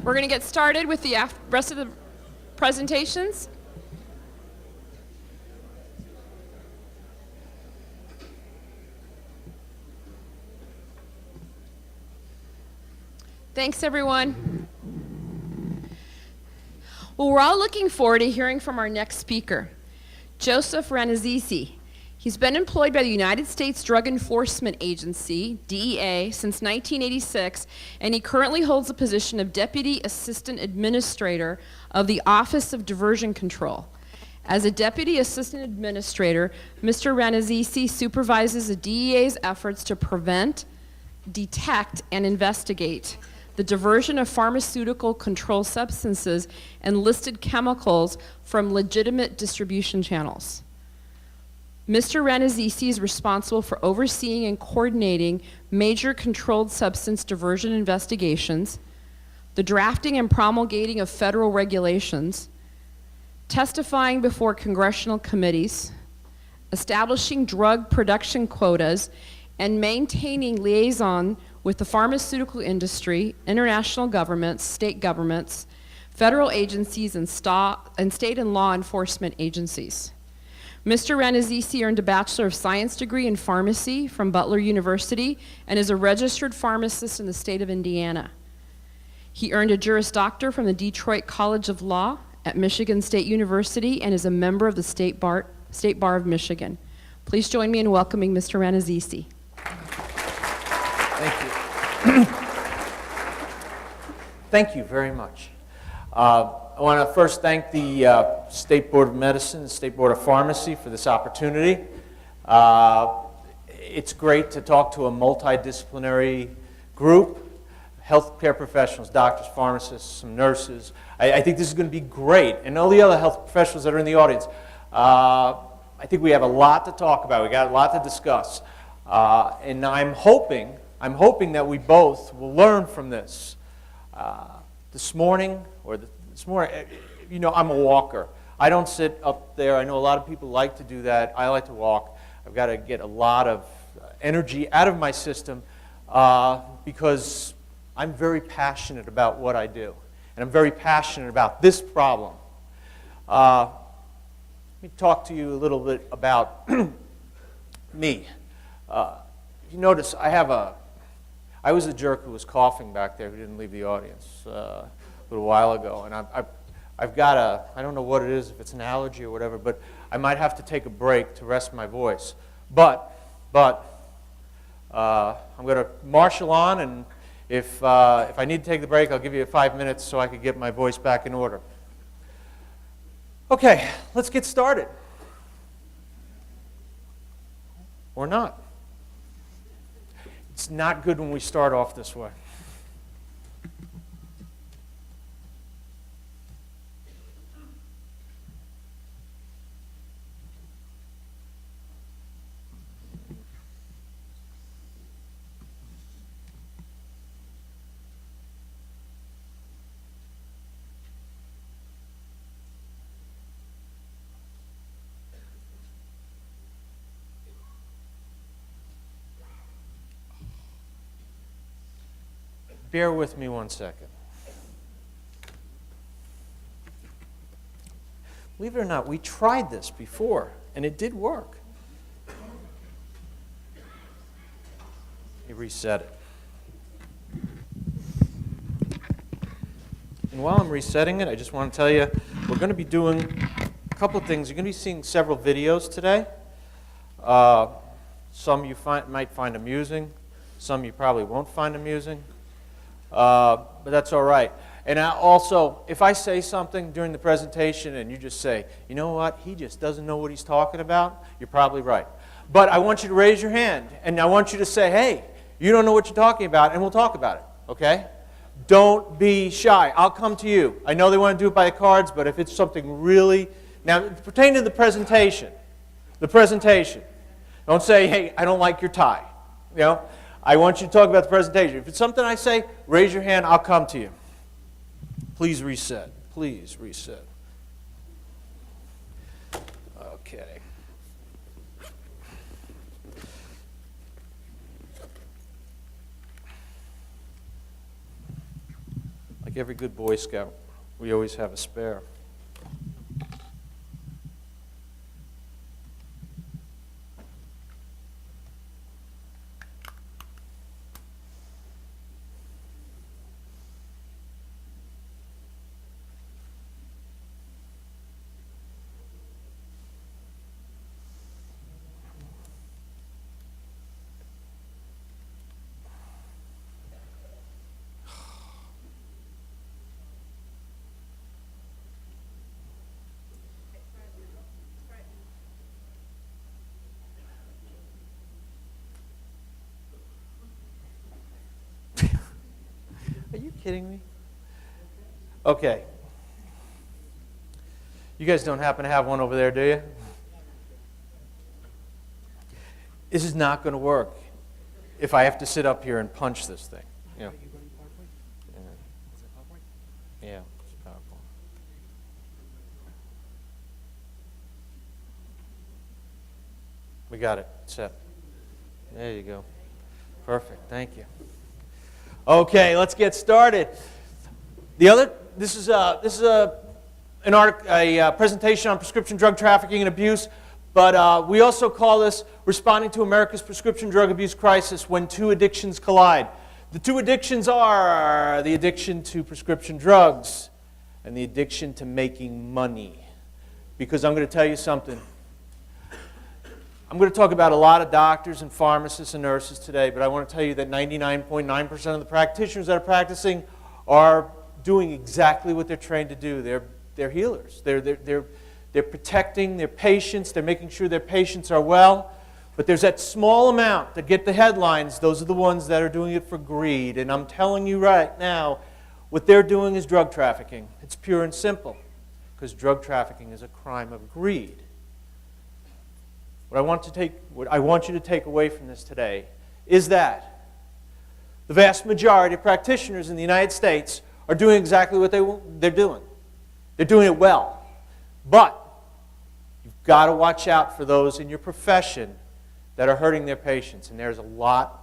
We're going to get started with the rest of the presentations. Thanks, everyone. Well, we're all looking forward to hearing from our next speaker, Joseph Ranazisi. He's been employed by the United States Drug Enforcement Agency, DEA, since 1986, and he currently holds the position of Deputy Assistant Administrator of the Office of Diversion Control. As a Deputy Assistant Administrator, Mr. Ranazisi supervises the DEA's efforts to prevent, detect, and investigate the diversion of pharmaceutical controlled substances and listed chemicals from legitimate distribution channels. Mr. Ranazisi is responsible for overseeing and coordinating major controlled substance diversion investigations, the drafting and promulgating of federal regulations, testifying before congressional committees, establishing drug production quotas, and maintaining liaison with the pharmaceutical industry, international governments, state governments, federal agencies, and state and law enforcement agencies. Mr. Ranazisi earned a Bachelor of Science degree in pharmacy from Butler University and is a registered pharmacist in the state of Indiana. He earned a Juris Doctor from the Detroit College of Law at Michigan State University and is a member of the State Bar of Michigan. Please join me in welcoming Mr. Ranazisi. Thank you. Thank you very much. I want to first thank the State Board of Medicine and State Board of Pharmacy for this opportunity. It's great to talk to a multidisciplinary group, healthcare professionals, doctors, pharmacists, some nurses. I think this is going to be great. And all the other health professionals that are in the audience, I think we have a lot to talk about. We got a lot to discuss. And I'm hoping that we both will learn from this. This morning, you know, I'm a walker. I don't sit up there. I know a lot of people like to do that. I like to walk. I've got to get a lot of energy out of my system because I'm very passionate about what I do. And I'm very passionate about this problem. Let me talk to you a little bit about me. You notice I was a jerk who was coughing back there who didn't leave the audience a little while ago. And I've got I don't know what it is, if it's an allergy or whatever, but I might have to take a break to rest my voice. But I'm going to marshal on, and if I need to take the break, I'll give you 5 minutes so I can get my voice back in order. Okay, let's get started. Or not. It's not good when we start off this way. Bear with me 1 second. Believe it or not, we tried this before, and it did work. Let me reset it. And while I'm resetting it, I just want to tell you, we're going to be doing a couple of things. You're going to be seeing several videos today. Some you might find amusing. Some you probably won't find amusing. But that's all right. And also, if I say something during the presentation and you just say, you know what, he just doesn't know what he's talking about, you're probably right. But I want you to raise your hand, and I want you to say, hey, you don't know what you're talking about, and we'll talk about it, okay? Don't be shy. I'll come to you. I know they want to do it by the cards, but if it's something really... Now, pertaining to the presentation, don't say, hey, I don't like your tie, you know? I want you to talk about the presentation. If it's something I say, raise your hand, I'll come to you. Please reset. Please reset. Okay. Like every good Boy Scout, we always have a spare. Are you kidding me? Okay. You guys don't happen to have one over there, do you? This is not going to work if I have to sit up here and punch this thing. Yeah. Yeah, it's powerful. We got it set. There you go. Perfect. Thank you. Okay, let's get started. This is a presentation on prescription drug trafficking and abuse, but we also call this Responding to America's Prescription Drug Abuse Crisis When Two Addictions Collide. The two addictions are the addiction to prescription drugs and the addiction to making money. Because I'm going to tell you something. I'm going to talk about a lot of doctors and pharmacists and nurses today, but I want to tell you that 99.9% of the practitioners that are practicing are doing exactly what they're trained to do. They're healers. They're protecting their patients. They're making sure their patients are well. But there's that small amount that get the headlines. Those are the ones that are doing it for greed. And I'm telling you right now, what they're doing is drug trafficking. It's pure and simple, because drug trafficking is a crime of greed. What I want you to take away from this today is that the vast majority of practitioners in the United States are doing exactly what they're doing. They're doing it well. But you've got to watch out for those in your profession that are hurting their patients. And there's a lot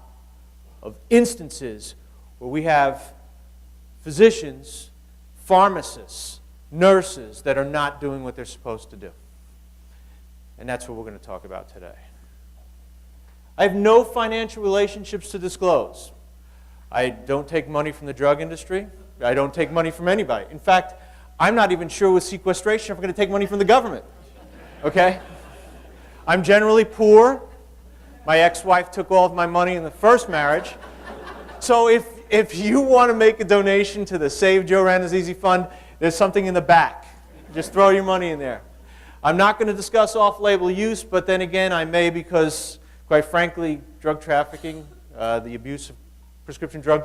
of instances where we have physicians, pharmacists, nurses that are not doing what they're supposed to do. And that's what we're going to talk about today. I have no financial relationships to disclose. I don't take money from the drug industry. I don't take money from anybody. In fact, I'm not even sure with sequestration if I'm going to take money from the government. Okay? I'm generally poor. My ex-wife took all of my money in the first marriage. So if you want to make a donation to the Save Joe Ranazzisi Fund, there's something in the back. Just throw your money in there. I'm not going to discuss off-label use, but then again, I may because, quite frankly, drug trafficking, the abuse of prescription drugs,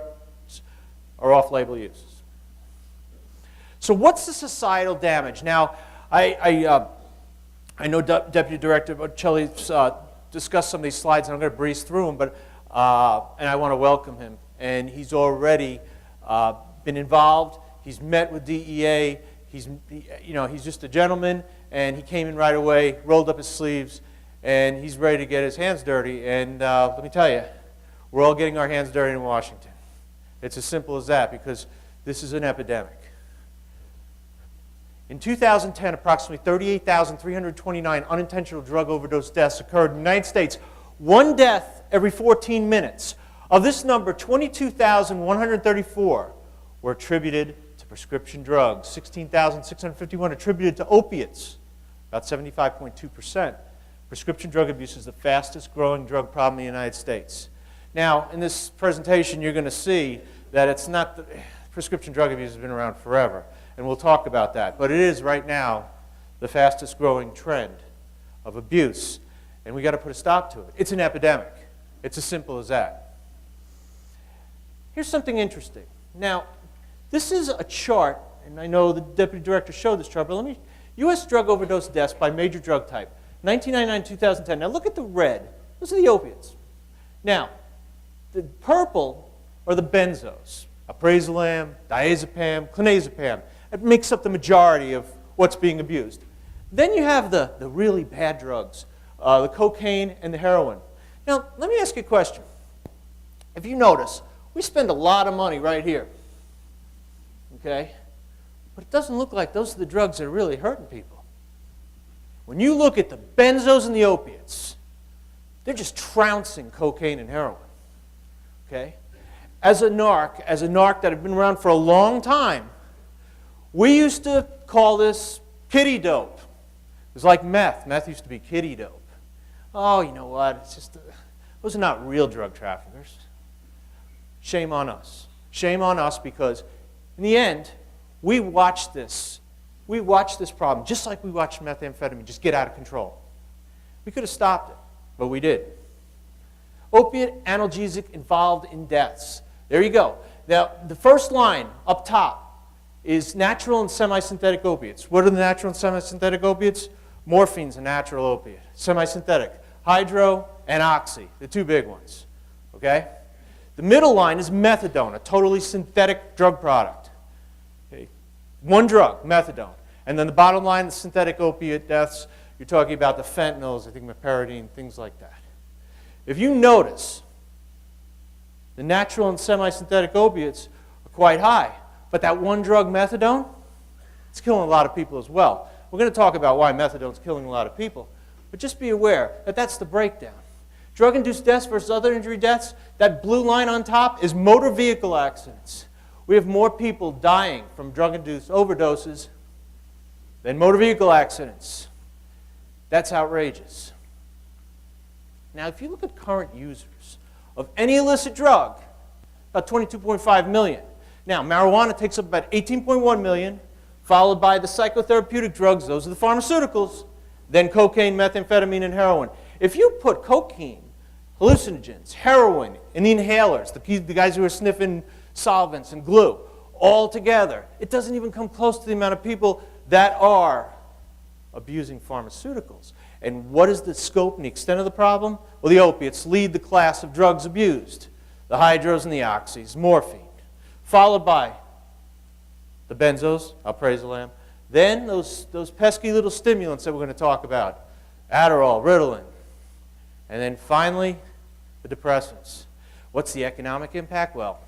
are off-label use. So what's the societal damage? Now, I know Deputy Director Bocelli's discussed some of these slides, and I'm going to breeze through them, but and I want to welcome him. And he's already been involved. He's met with DEA. He's just a gentleman, and he came in right away, rolled up his sleeves, and he's ready to get his hands dirty. And let me tell you, we're all getting our hands dirty in Washington. It's as simple as that, because this is an epidemic. In 2010, approximately 38,329 unintentional drug overdose deaths occurred in the United States. One death every 14 minutes. Of this number, 22,134 were attributed to prescription drugs, 16,651 attributed to opiates, about 75.2%. Prescription drug abuse is the fastest growing drug problem in the United States. Now, in this presentation, you're going to see that it's not prescription drug abuse has been around forever, and we'll talk about that. But it is right now the fastest growing trend of abuse, and we got to put a stop to it. It's an epidemic. It's as simple as that. Here's something interesting. Now, this is a chart, and I know the Deputy Director showed this chart, but U.S. drug overdose deaths by major drug type, 1999-2010. Now look at the red. Those are the opiates. Now, the purple are the benzos, alprazolam, diazepam, clonazepam. It makes up the majority of what's being abused. Then you have the really bad drugs, the cocaine and the heroin. Now, let me ask you a question. If you notice, we spend a lot of money right here. okay? But it doesn't look like those are the drugs that are really hurting people. When you look at the benzos and the opiates, they're just trouncing cocaine and heroin, okay? As a narc that had been around for a long time, we used to call this kiddie dope. It was like meth. Meth used to be kiddie dope. Oh, you know what? It's just, those are not real drug traffickers. Shame on us. Shame on us because, in the end, we watched this. We watched this problem, just like we watched methamphetamine just get out of control. We could have stopped it, but we did. Opiate analgesic involved in deaths. There you go. Now, the first line up top is natural and semi-synthetic opiates. What are the natural and semi-synthetic opiates? Morphine's a natural opiate. Semi-synthetic, hydro and oxy, the two big ones. Okay? The middle line is methadone, a totally synthetic drug product. Okay? One drug, methadone. And then the bottom line, the synthetic opiate deaths, you're talking about the fentanyls, I think meperidine, things like that. If you notice, the natural and semi-synthetic opiates are quite high. But that one drug, methadone, it's killing a lot of people as well. We're going to talk about why methadone is killing a lot of people. But just be aware that that's the breakdown. Drug-induced deaths versus other injury deaths, that blue line on top is motor vehicle accidents. We have more people dying from drug-induced overdoses than motor vehicle accidents. That's outrageous. Now, if you look at current users of any illicit drug, about 22.5 million. Now, marijuana takes up about 18.1 million, followed by the psychotherapeutic drugs, those are the pharmaceuticals, then cocaine, methamphetamine, and heroin. If you put cocaine, hallucinogens, heroin, and the inhalers, the guys who are sniffing solvents and glue, all together, it doesn't even come close to the amount of people that are abusing pharmaceuticals. And what is the scope and the extent of the problem? Well, the opiates lead the class of drugs abused. The hydros and the oxys, morphine. Followed by the benzos, I'll praise the Lamb. Then those pesky little stimulants that we're going to talk about. Adderall, Ritalin. And then finally, the depressants. What's the economic impact? Well,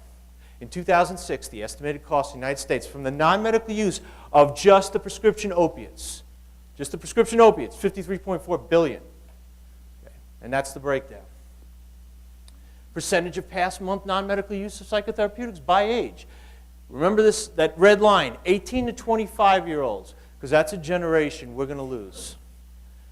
in 2006, the estimated cost in the United States from the non-medical use of just the prescription opiates, $53.4 billion. Okay. And that's the breakdown. Percentage of past month non-medical use of psychotherapeutics by age. Remember that red line, 18 to 25-year-olds, because that's a generation we're going to lose.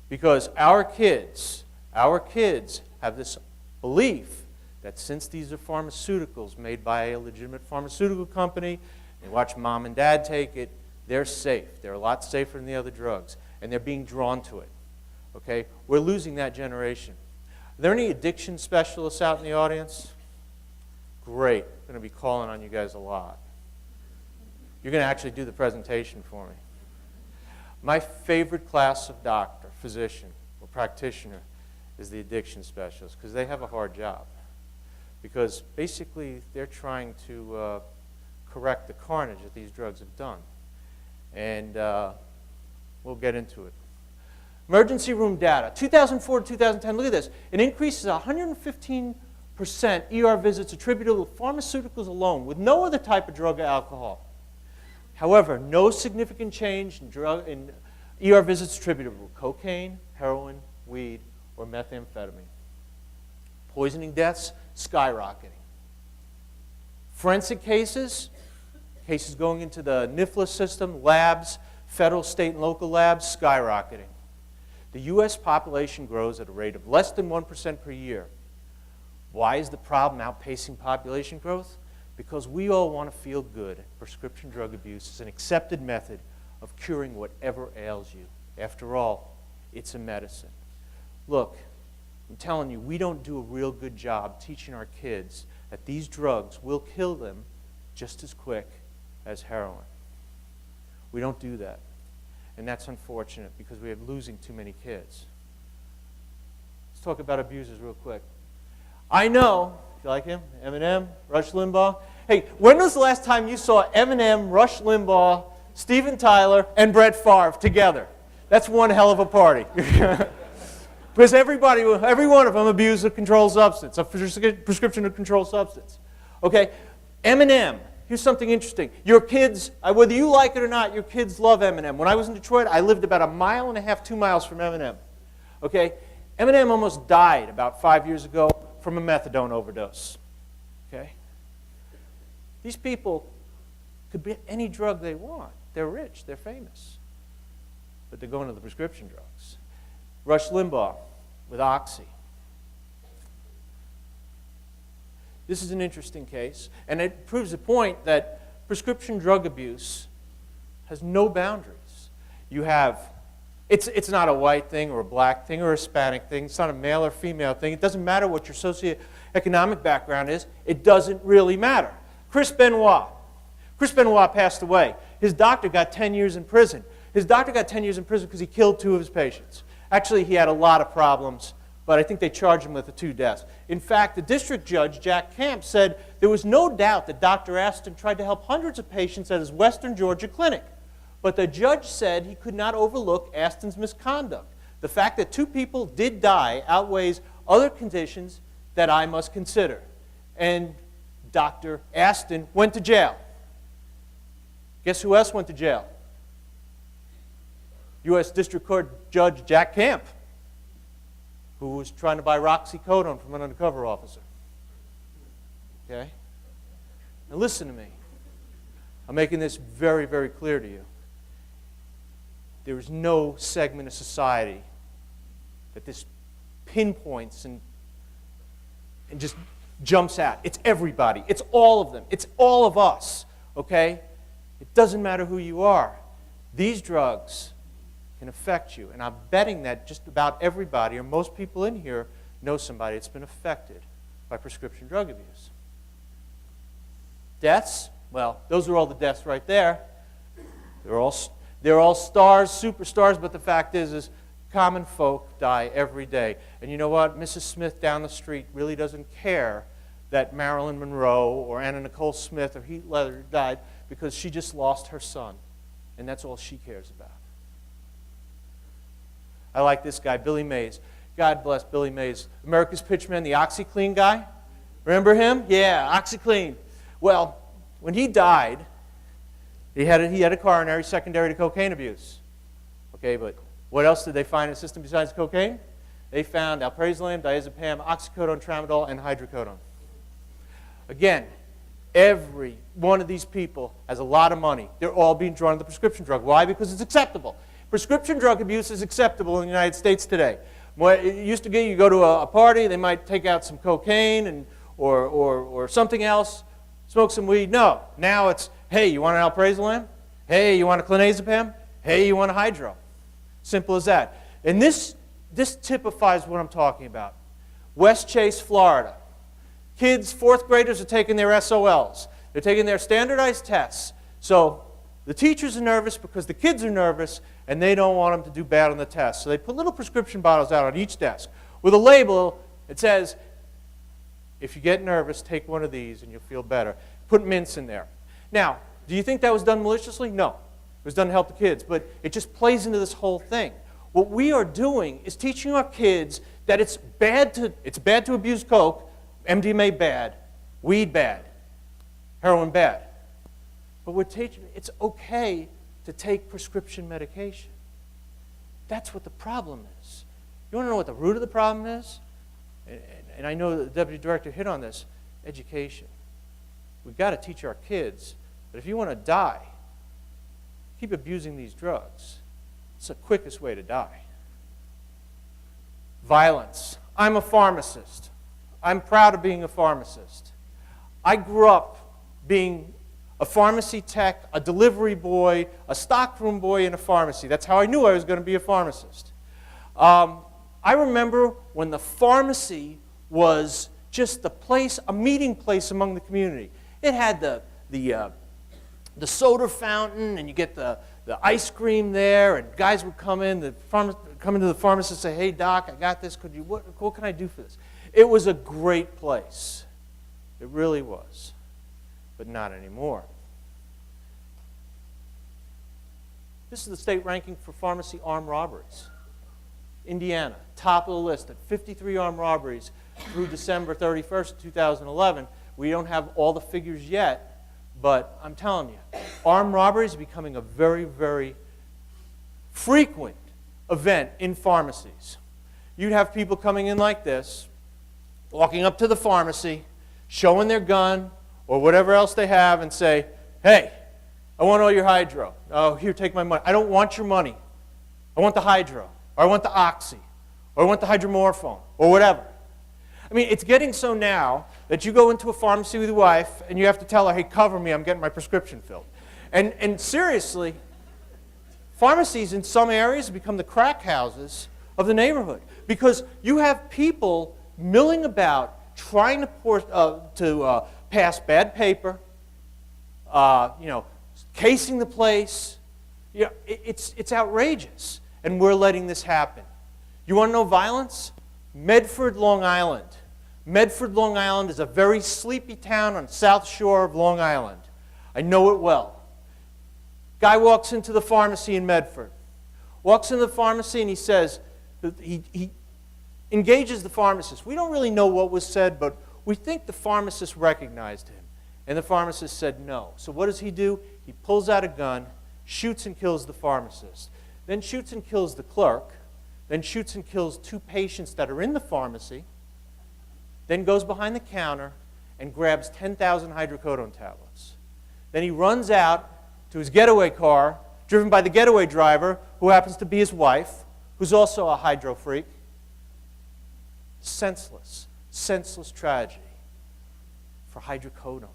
Because our kids have this belief that since these are pharmaceuticals made by a legitimate pharmaceutical company, they watch mom and dad take it, they're safe. They're a lot safer than the other drugs, and they're being drawn to it. Okay? We're losing that generation. Are there any addiction specialists out in the audience? Great. I'm going to be calling on you guys a lot. You're going to actually do the presentation for me. My favorite class of doctor, physician, or practitioner is the addiction specialist because they have a hard job. Because basically they're trying to correct the carnage that these drugs have done. And we'll get into it. Emergency room data, 2004 to 2010, look at this. It increases 115% ER visits attributable to pharmaceuticals alone with no other type of drug or alcohol. However, no significant change in ER visits attributable to cocaine, heroin, weed, or methamphetamine. Poisoning deaths, skyrocketing. Forensic cases going into the NIFLA system, labs, federal, state, and local labs, skyrocketing. The U.S. population grows at a rate of less than 1% per year. Why is the problem outpacing population growth? Because we all want to feel good. Prescription drug abuse is an accepted method of curing whatever ails you. After all, it's a medicine. Look, I'm telling you, we don't do a real good job teaching our kids that these drugs will kill them just as quick as heroin. We don't do that. And that's unfortunate because we are losing too many kids. Let's talk about abusers real quick. I know, you like him? Eminem, Rush Limbaugh. Hey, when was the last time you saw Eminem, Rush Limbaugh, Steven Tyler, and Brett Favre together? That's one hell of a party. Because every one of them abused a controlled substance, a prescription of controlled substance. Okay, Eminem, here's something interesting. Your kids, whether you like it or not, your kids love M&M. When I was in Detroit, I lived about 1.5 miles, 2 miles from M&M. Okay? M&M almost died about 5 years ago from a methadone overdose. Okay? These people could be any drug they want. They're rich. They're famous. But they're going to the prescription drugs. Rush Limbaugh with Oxy. This is an interesting case, and it proves the point that prescription drug abuse has no boundaries. You have, it's not a white thing or a black thing or a Hispanic thing. It's not a male or female thing. It doesn't matter what your socioeconomic background is. It doesn't really matter. Chris Benoit passed away. His doctor got 10 years in prison. His doctor got 10 years in prison because he killed 2 of his patients. Actually, he had a lot of problems, but I think they charged him with the 2 deaths. In fact, the district judge, Jack Camp, said there was no doubt that Dr. Aston tried to help hundreds of patients at his Western Georgia clinic. But the judge said he could not overlook Aston's misconduct. The fact that 2 people did die outweighs other conditions that I must consider. And Dr. Aston went to jail. Guess who else went to jail? U.S. District Court Judge Jack Camp, who was trying to buy Hydrocodone from an undercover officer. Okay? Now listen to me. I'm making this very, very clear to you. There is no segment of society that this pinpoints and just jumps at. It's everybody. It's all of them. It's all of us. Okay? It doesn't matter who you are. These drugs can affect you. And I'm betting that just about everybody, or most people in here, know somebody that's been affected by prescription drug abuse. Deaths? Well, those are all the deaths right there. They're all stars, superstars, but the fact is common folk die every day. And you know what? Mrs. Smith down the street really doesn't care that Marilyn Monroe or Anna Nicole Smith or Heath Ledger died, because she just lost her son. And that's all she cares about. I like this guy, Billy Mays. God bless Billy Mays. America's Pitchman, the OxyClean guy. Remember him? Yeah, OxyClean. Well, when he died, he had a coronary secondary to cocaine abuse. Okay, but what else did they find in the system besides cocaine? They found alprazolam, diazepam, oxycodone, tramadol, and hydrocodone. Again, every one of these people has a lot of money. They're all being drawn to the prescription drug. Why? Because it's acceptable. Prescription drug abuse is acceptable in the United States today. It used to be you go to a party, they might take out some cocaine or something else, smoke some weed. No. Now it's, hey, you want an alprazolam? Hey, you want a clonazepam? Hey, you want a hydro? Simple as that. And this typifies what I'm talking about. West Chase, Florida. Kids, 4th graders, are taking their SOLs. They're taking their standardized tests. So the teachers are nervous because the kids are nervous, and they don't want them to do bad on the test. So they put little prescription bottles out on each desk with a label that says, if you get nervous, take one of these and you'll feel better. Put mints in there. Now, do you think that was done maliciously? No. It was done to help the kids, but it just plays into this whole thing. What we are doing is teaching our kids that it's bad to abuse coke, MDMA bad, weed bad, heroin bad. But we're teaching it's okay to take prescription medication. That's what the problem is. You want to know what the root of the problem is? And I know the deputy director hit on this. Education. We've got to teach our kids that if you want to die, keep abusing these drugs. It's the quickest way to die. Violence. I'm a pharmacist. I'm proud of being a pharmacist. I grew up being a pharmacy tech, a delivery boy, a stockroom boy in a pharmacy. That's how I knew I was going to be a pharmacist. I remember when the pharmacy was just the place, a meeting place among the community. It had the soda fountain, and you get the ice cream there, and guys would come into the pharmacist and say, hey, doc, I got this. What can I do for this? It was a great place. It really was. But not anymore. This is the state ranking for pharmacy armed robberies. Indiana, top of the list at 53 armed robberies through December 31st, 2011. We don't have all the figures yet, But I'm telling you, armed robbery is becoming a very, very frequent event in pharmacies. You'd have people coming in like this, walking up to the pharmacy, showing their gun or whatever else they have and say, hey, I want all your hydro. Oh, here, take my money. I don't want your money. I want the hydro, or I want the oxy, or I want the hydromorphone, or whatever. I mean, it's getting so now that you go into a pharmacy with your wife and you have to tell her, hey, cover me, I'm getting my prescription filled. And seriously, pharmacies in some areas have become the crack houses of the neighborhood because you have people milling about trying to pass bad paper, casing the place. It's outrageous, and we're letting this happen. You want to know violence? Medford, Long Island. Medford, Long Island is a very sleepy town on the south shore of Long Island. I know it well. Guy walks into the pharmacy in Medford. Walks into the pharmacy and he says, he engages the pharmacist. We don't really know what was said, but we think the pharmacist recognized him. And the pharmacist said no. So what does he do? He pulls out a gun, shoots and kills the pharmacist. Then shoots and kills the clerk. Then shoots and kills 2 patients that are in the pharmacy. Then goes behind the counter and grabs 10,000 hydrocodone tablets. Then he runs out to his getaway car, driven by the getaway driver, who happens to be his wife, who's also a hydro freak. Senseless tragedy for hydrocodone.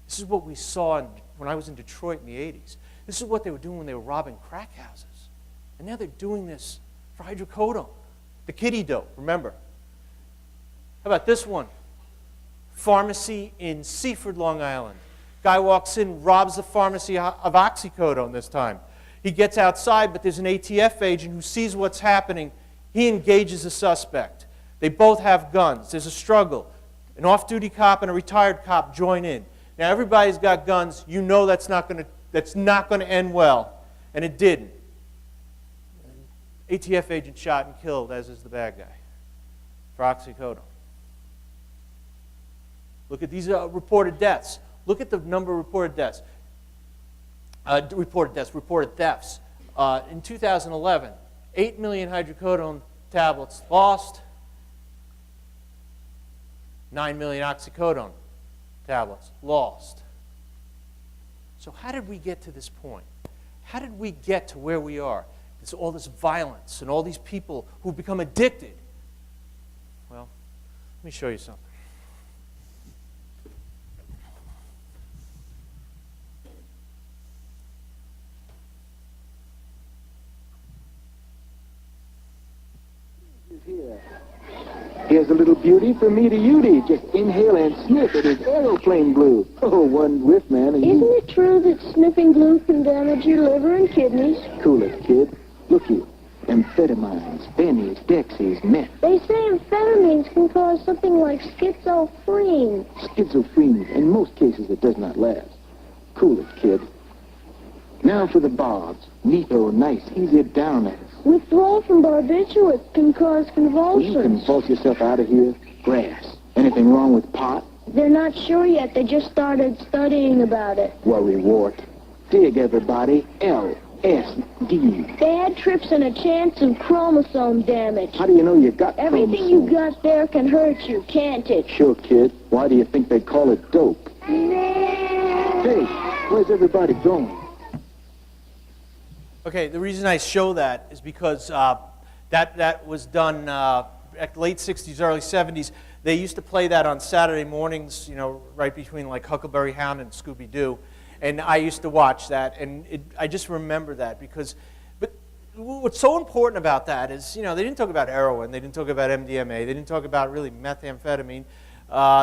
This is what we saw when I was in Detroit in the 80s. This is what they were doing when they were robbing crack houses. And now they're doing this for hydrocodone. The kiddie dope, remember. How about this one? Pharmacy in Seaford, Long Island. Guy walks in, robs the pharmacy of oxycodone this time. He gets outside, but there's an ATF agent who sees what's happening. He engages the suspect. They both have guns. There's a struggle. An off-duty cop and a retired cop join in. Now everybody's got guns. You know that's not going to end well, and it didn't. ATF agent shot and killed, as is the bad guy, for oxycodone. Look at these reported deaths. Look at the number of reported deaths. Reported thefts. In 2011, 8 million hydrocodone tablets lost, 9 million oxycodone tablets lost. So how did we get to this point? How did we get to where we are? There's all this violence and all these people who've become addicted. Well, let me show you something. Here's a little beauty from me to Yudi. Just inhale and sniff. It is aeroplane glue. Oh, one whiff, man. And Isn't it true that sniffing glue can damage your liver and kidneys? Cool it, kid. Look here. Amphetamines, bennies, dexies, meth. They say amphetamines can cause something like schizophrenia. Schizophrenia. In most cases, it does not last. Cool it, kid. Now for the barbs. Neato, nice, easy downers. Withdrawal from barbiturate can cause Will convulsions. you convulse yourself out of here? Grass. Anything wrong with pot? They're not sure yet. They just started studying about it. Worry wart. Dig, everybody. LSD. Bad trips and a chance of chromosome damage. How do you know you got Everything you chromosomes? got there can hurt you, can't it? Sure, kid. Why do you think they call it dope? Hey, where's everybody going? Okay, the reason I show that is because that was done at the late 60s, early 70s. They used to play that on Saturday mornings, right between like Huckleberry Hound and Scooby-Doo. And I used to watch that, and I just remember that but what's so important about that is, they didn't talk about heroin, they didn't talk about MDMA, they didn't talk about really methamphetamine.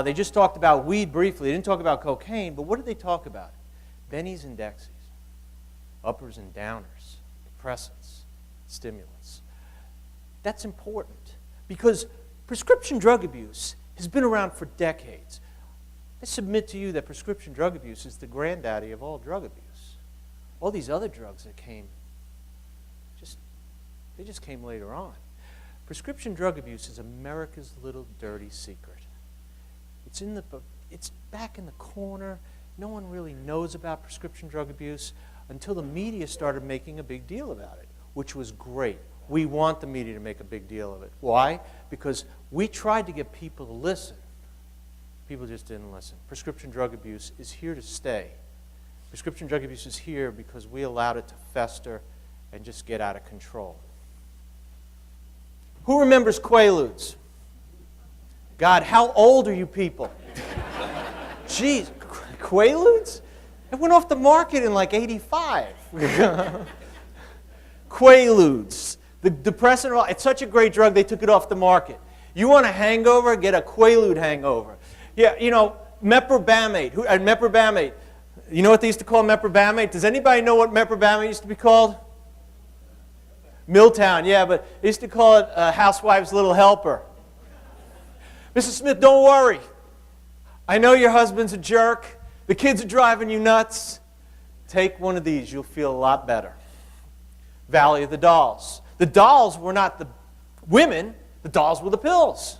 They just talked about weed briefly. They didn't talk about cocaine, but what did they talk about? Bennies and dexies, uppers and downers, depressants, stimulants. That's important because prescription drug abuse has been around for decades. I submit to you that prescription drug abuse is the granddaddy of all drug abuse. All these other drugs that came, they just came later on. Prescription drug abuse is America's little dirty secret. It's back in the corner. no one really knows about prescription drug abuse until the media started making a big deal about it, which was great. We want the media to make a big deal of it. Why? Because we tried to get people to listen. People just didn't listen. Prescription drug abuse is here to stay. Prescription drug abuse is here because we allowed it to fester and just get out of control. Who remembers Quaaludes? God, how old are you people? Jeez, Quaaludes? It went off the market in like 85. Quaaludes, the depressant, it's such a great drug they took it off the market. You want a hangover? Get a Quaalude hangover. Yeah, you know, Meprbamate. Meprbamate. You know what they used to call Meprbamate? Does anybody know what Meprbamate used to be called? Milltown, yeah, but they used to call it Housewife's Little Helper. Mrs. Smith, don't worry. I know your husband's a jerk. The kids are driving you nuts. Take one of these. You'll feel a lot better. Valley of the Dolls. The dolls were not the women. The dolls were the pills.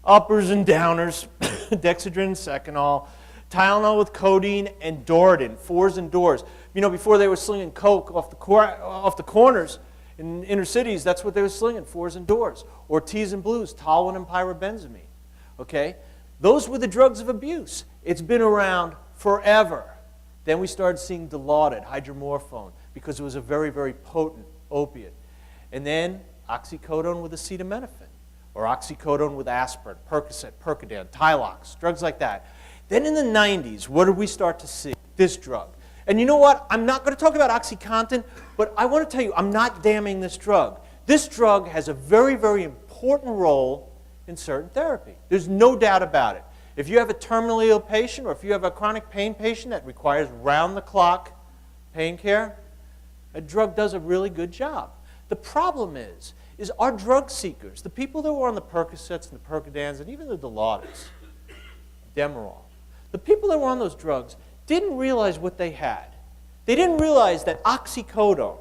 Uppers and downers, Dexedrine, Seconal, Tylenol with codeine and Doradin, fours and doors. You know, before they were slinging coke off the corners in inner cities, that's what they were slinging, fours and doors. Ortiz and Blues, Tolwyn and pyrobenzamine. Okay? Those were the drugs of abuse. It's been around forever. Then we started seeing Dilaudid, hydromorphone, because it was a very, very potent opiate. And then oxycodone with acetaminophen, or oxycodone with aspirin, Percocet, Percodan, Tylox, drugs like that. Then in the 90s, what did we start to see? This drug. And you know what? I'm not going to talk about OxyContin, but I want to tell you, I'm not damning this drug. This drug has a very, very important role in certain therapy. There's no doubt about it. If you have a terminally ill patient or if you have a chronic pain patient that requires round-the-clock pain care, a drug does a really good job. The problem is our drug seekers, the people that were on the Percocets and the Percodans and even the Dilaudids, Demerol, the people that were on those drugs didn't realize what they had. They didn't realize that oxycodone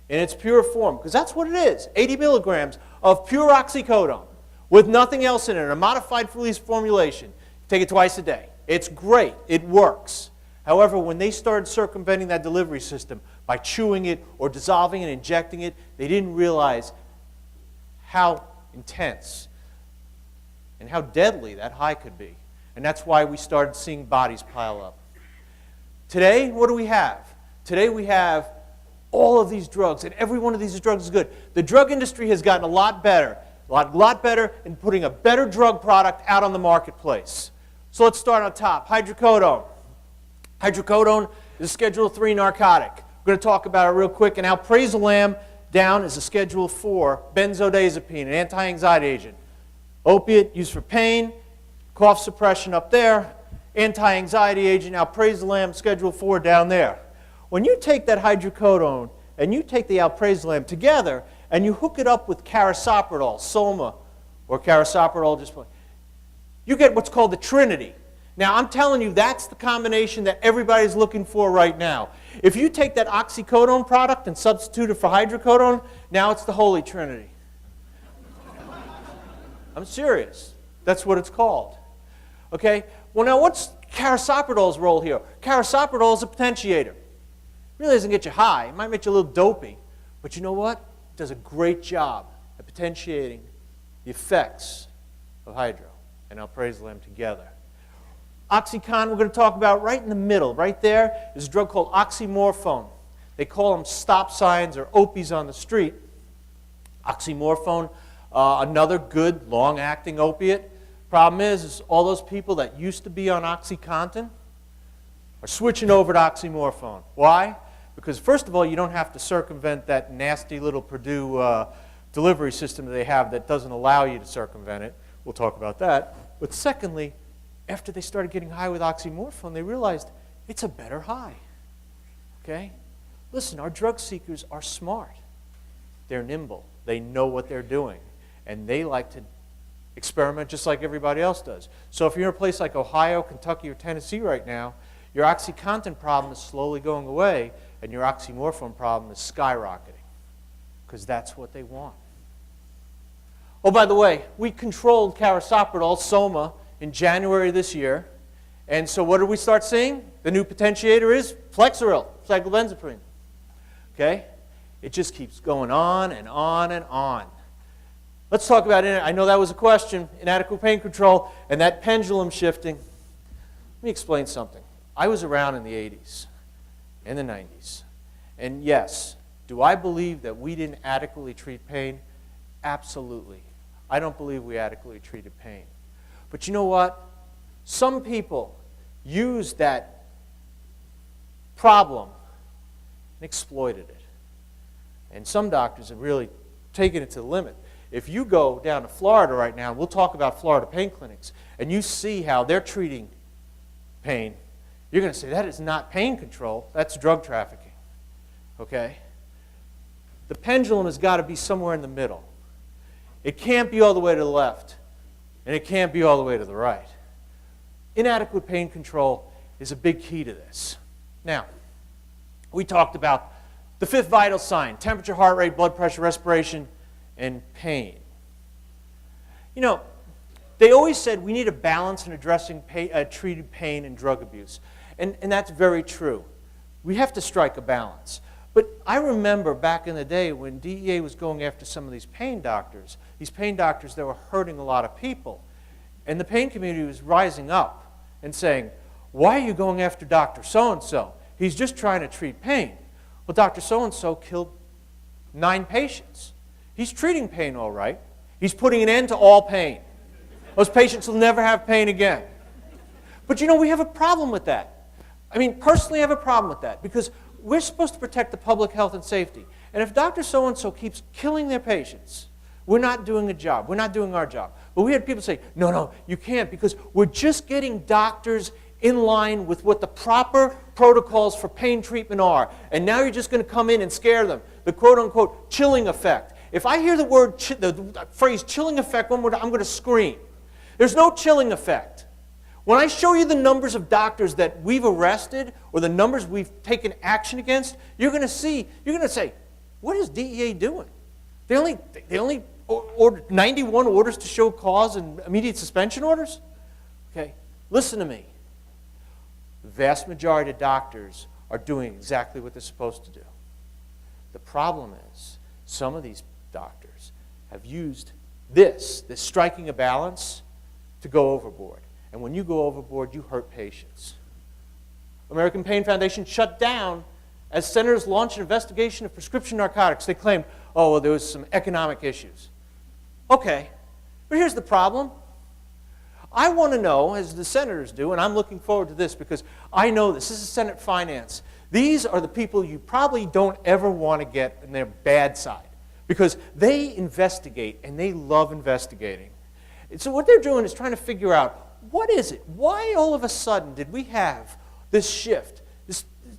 in its pure form, because that's what it is, 80 milligrams of pure oxycodone with nothing else in it, a modified release formulation. Take it twice a day. It's great. It works. However, when they started circumventing that delivery system by chewing it or dissolving and injecting it, they didn't realize how intense and how deadly that high could be. And that's why we started seeing bodies pile up. Today, what do we have? Today we have all of these drugs, and every one of these drugs is good. The drug industry has gotten a lot better in putting a better drug product out on the marketplace. So let's start on top. Hydrocodone. Hydrocodone is a Schedule III narcotic. We're going to talk about it real quick. And alprazolam down is a Schedule IV benzodiazepine, an anti-anxiety agent. Opiate used for pain, cough suppression up there, anti-anxiety agent, alprazolam, Schedule IV down there. When you take that hydrocodone and you take the alprazolam together and you hook it up with carisoprodol, Soma, or carisoprodol, you get what's called the Trinity. Now, I'm telling you, that's the combination that everybody's looking for right now. If you take that oxycodone product and substitute it for hydrocodone, now it's the Holy Trinity. I'm serious. That's what it's called. Okay? Well, now, what's carisoprodol's role here? Carisoprodol is a potentiator. It really doesn't get you high. It might make you a little dopey. But you know what? It does a great job at potentiating the effects of hydro and alprazolam together. OxyContin, we're going to talk about right in the middle. Right there is a drug called oxymorphone. They call them stop signs or opies on the street. Oxymorphone, another good long-acting opiate. Problem is all those people that used to be on OxyContin are switching over to oxymorphone. Why? Because first of all, you don't have to circumvent that nasty little Purdue delivery system that they have that doesn't allow you to circumvent it. We'll talk about that. But secondly, after they started getting high with oxymorphone, they realized it's a better high. Okay? Listen, our drug seekers are smart. They're nimble. They know what they're doing. And they like to experiment just like everybody else does. So if you're in a place like Ohio, Kentucky, or Tennessee right now, your OxyContin problem is slowly going away, and your oxymorphone problem is skyrocketing, because that's what they want. Oh, by the way, we controlled carisoprodol, Soma, in January this year, And so what do we start seeing? The new potentiator is Flexeril, cyclobenzaprine. Okay? It just keeps going on and on and on. Let's talk about it. I know that was a question, inadequate pain control, and that pendulum shifting. Let me explain something. I was around in the 80s, in the 90s. And yes, do I believe that we didn't adequately treat pain? Absolutely. I don't believe we adequately treated pain. But you know what? Some people used that problem and exploited it. And some doctors have really taken it to the limit. If you go down to Florida right now, we'll talk about Florida pain clinics, and you see how they're treating pain, you're going to say, that is not pain control, that's drug trafficking. Okay? The pendulum has got to be somewhere in the middle. It can't be all the way to the left, and it can't be all the way to the right. Inadequate pain control is a big key to this. Now, we talked about the fifth vital sign: temperature, heart rate, blood pressure, respiration, and pain. You know, they always said we need a balance in addressing treated pain and drug abuse. And that's very true. We have to strike a balance. But I remember back in the day when DEA was going after some of these pain doctors that were hurting a lot of people. And the pain community was rising up and saying, why are you going after Dr. So-and-so? He's just trying to treat pain. Well, Dr. So-and-so killed 9 patients. He's treating pain all right. He's putting an end to all pain. Those patients will never have pain again. But you know, we have a problem with that. I mean, personally, I have a problem with that because we're supposed to protect the public health and safety. And if Dr. So-and-so keeps killing their patients, we're not doing a job. We're not doing our job. But we had people say, no, you can't because we're just getting doctors in line with what the proper protocols for pain treatment are. And now you're just going to come in and scare them. The quote-unquote chilling effect. If I hear the phrase chilling effect one more time, I'm going to scream. There's no chilling effect. When I show you the numbers of doctors that we've arrested or the numbers we've taken action against, you're going to say, what is DEA doing? They only ordered 91 orders to show cause and immediate suspension orders? Okay, listen to me. The vast majority of doctors are doing exactly what they're supposed to do. The problem is some of these doctors have used this striking a balance to go overboard. And when you go overboard, you hurt patients. American Pain Foundation shut down as senators launched an investigation of prescription narcotics. They claimed, oh, well, there was some economic issues. Okay, but here's the problem. I want to know, as the senators do, and I'm looking forward to this because I know this is Senate Finance. These are the people you probably don't ever want to get on their bad side because they investigate and they love investigating. And so what they're doing is trying to figure out, what is it? Why all of a sudden did we have this shift?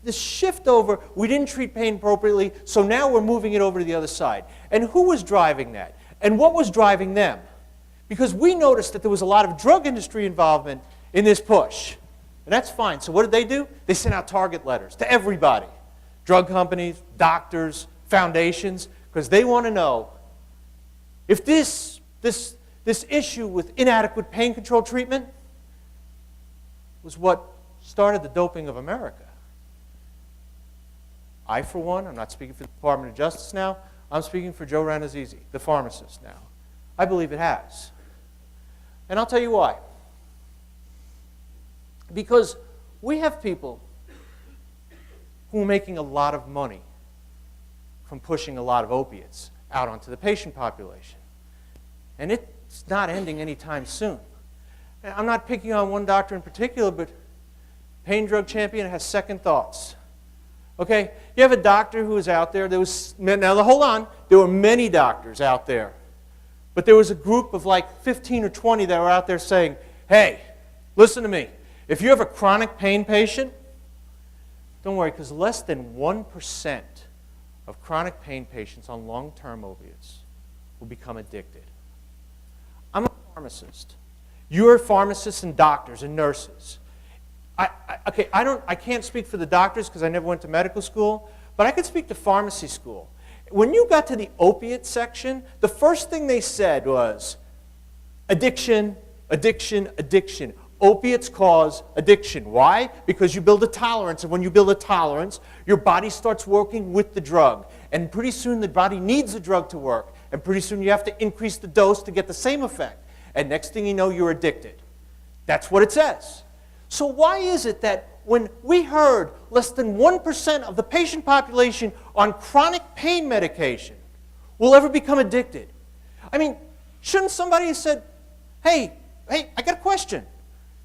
This shift over, we didn't treat pain appropriately, so now we're moving it over to the other side. And who was driving that? And what was driving them? Because we noticed that there was a lot of drug industry involvement in this push. And that's fine. So what did they do? They sent out target letters to everybody. Drug companies, doctors, foundations, because they want to know if this issue with inadequate pain control treatment was what started the doping of America. I, for one, I'm not speaking for the Department of Justice now, I'm speaking for Joe Ranazizi, the pharmacist now. I believe it has. And I'll tell you why. Because we have people who are making a lot of money from pushing a lot of opiates out onto the patient population. And it's not ending anytime soon. And I'm not picking on one doctor in particular, but Pain Drug Champion has second thoughts. Okay? You have a doctor who is out there. Now, hold on. There were many doctors out there. But there was a group of like 15 or 20 that were out there saying, hey, listen to me. If you have a chronic pain patient, don't worry, because less than 1% of chronic pain patients on long-term opiates will become addicted. I'm a pharmacist. You're pharmacists and doctors and nurses. I can't speak for the doctors because I never went to medical school, but I could speak to pharmacy school. When you got to the opiate section, the first thing they said was addiction, addiction, addiction. Opiates cause addiction. Why? Because you build a tolerance, and when you build a tolerance, your body starts working with the drug. And pretty soon the body needs the drug to work, and pretty soon you have to increase the dose to get the same effect. And next thing you know, you're addicted. That's what it says. So why is it that when we heard less than 1% of the patient population on chronic pain medication will ever become addicted? I mean, shouldn't somebody have said, hey, I got a question.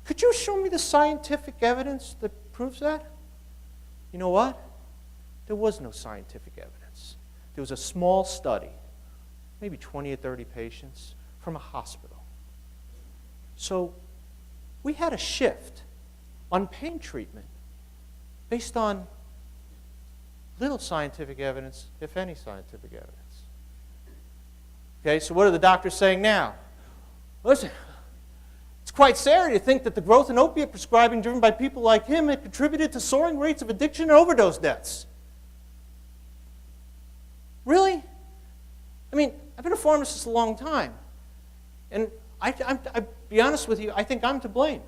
Could you show me the scientific evidence that proves that? You know what? There was no scientific evidence. There was a small study, maybe 20 or 30 patients from a hospital. So we had a shift on pain treatment based on little scientific evidence, if any scientific evidence. Okay, so what are the doctors saying now? Listen, it's quite scary to think that the growth in opiate prescribing driven by people like him had contributed to soaring rates of addiction and overdose deaths. Really? I mean, I've been a pharmacist a long time, and I'll be honest with you, I think I'm to blame.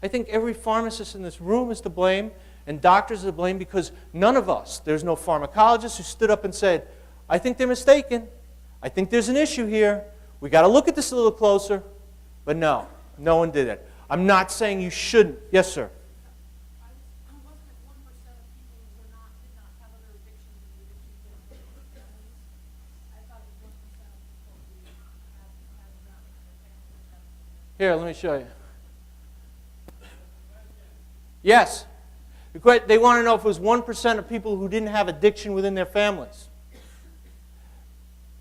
I think every pharmacist in this room is to blame, and doctors are to blame, because none of us, there's no pharmacologist who stood up and said, I think they're mistaken. I think there's an issue here. We got to look at this a little closer. But no, no one did it. I'm not saying you shouldn't. Yes, sir. Here, let me show you. Yes. They want to know if it was 1% of people who didn't have addiction within their families.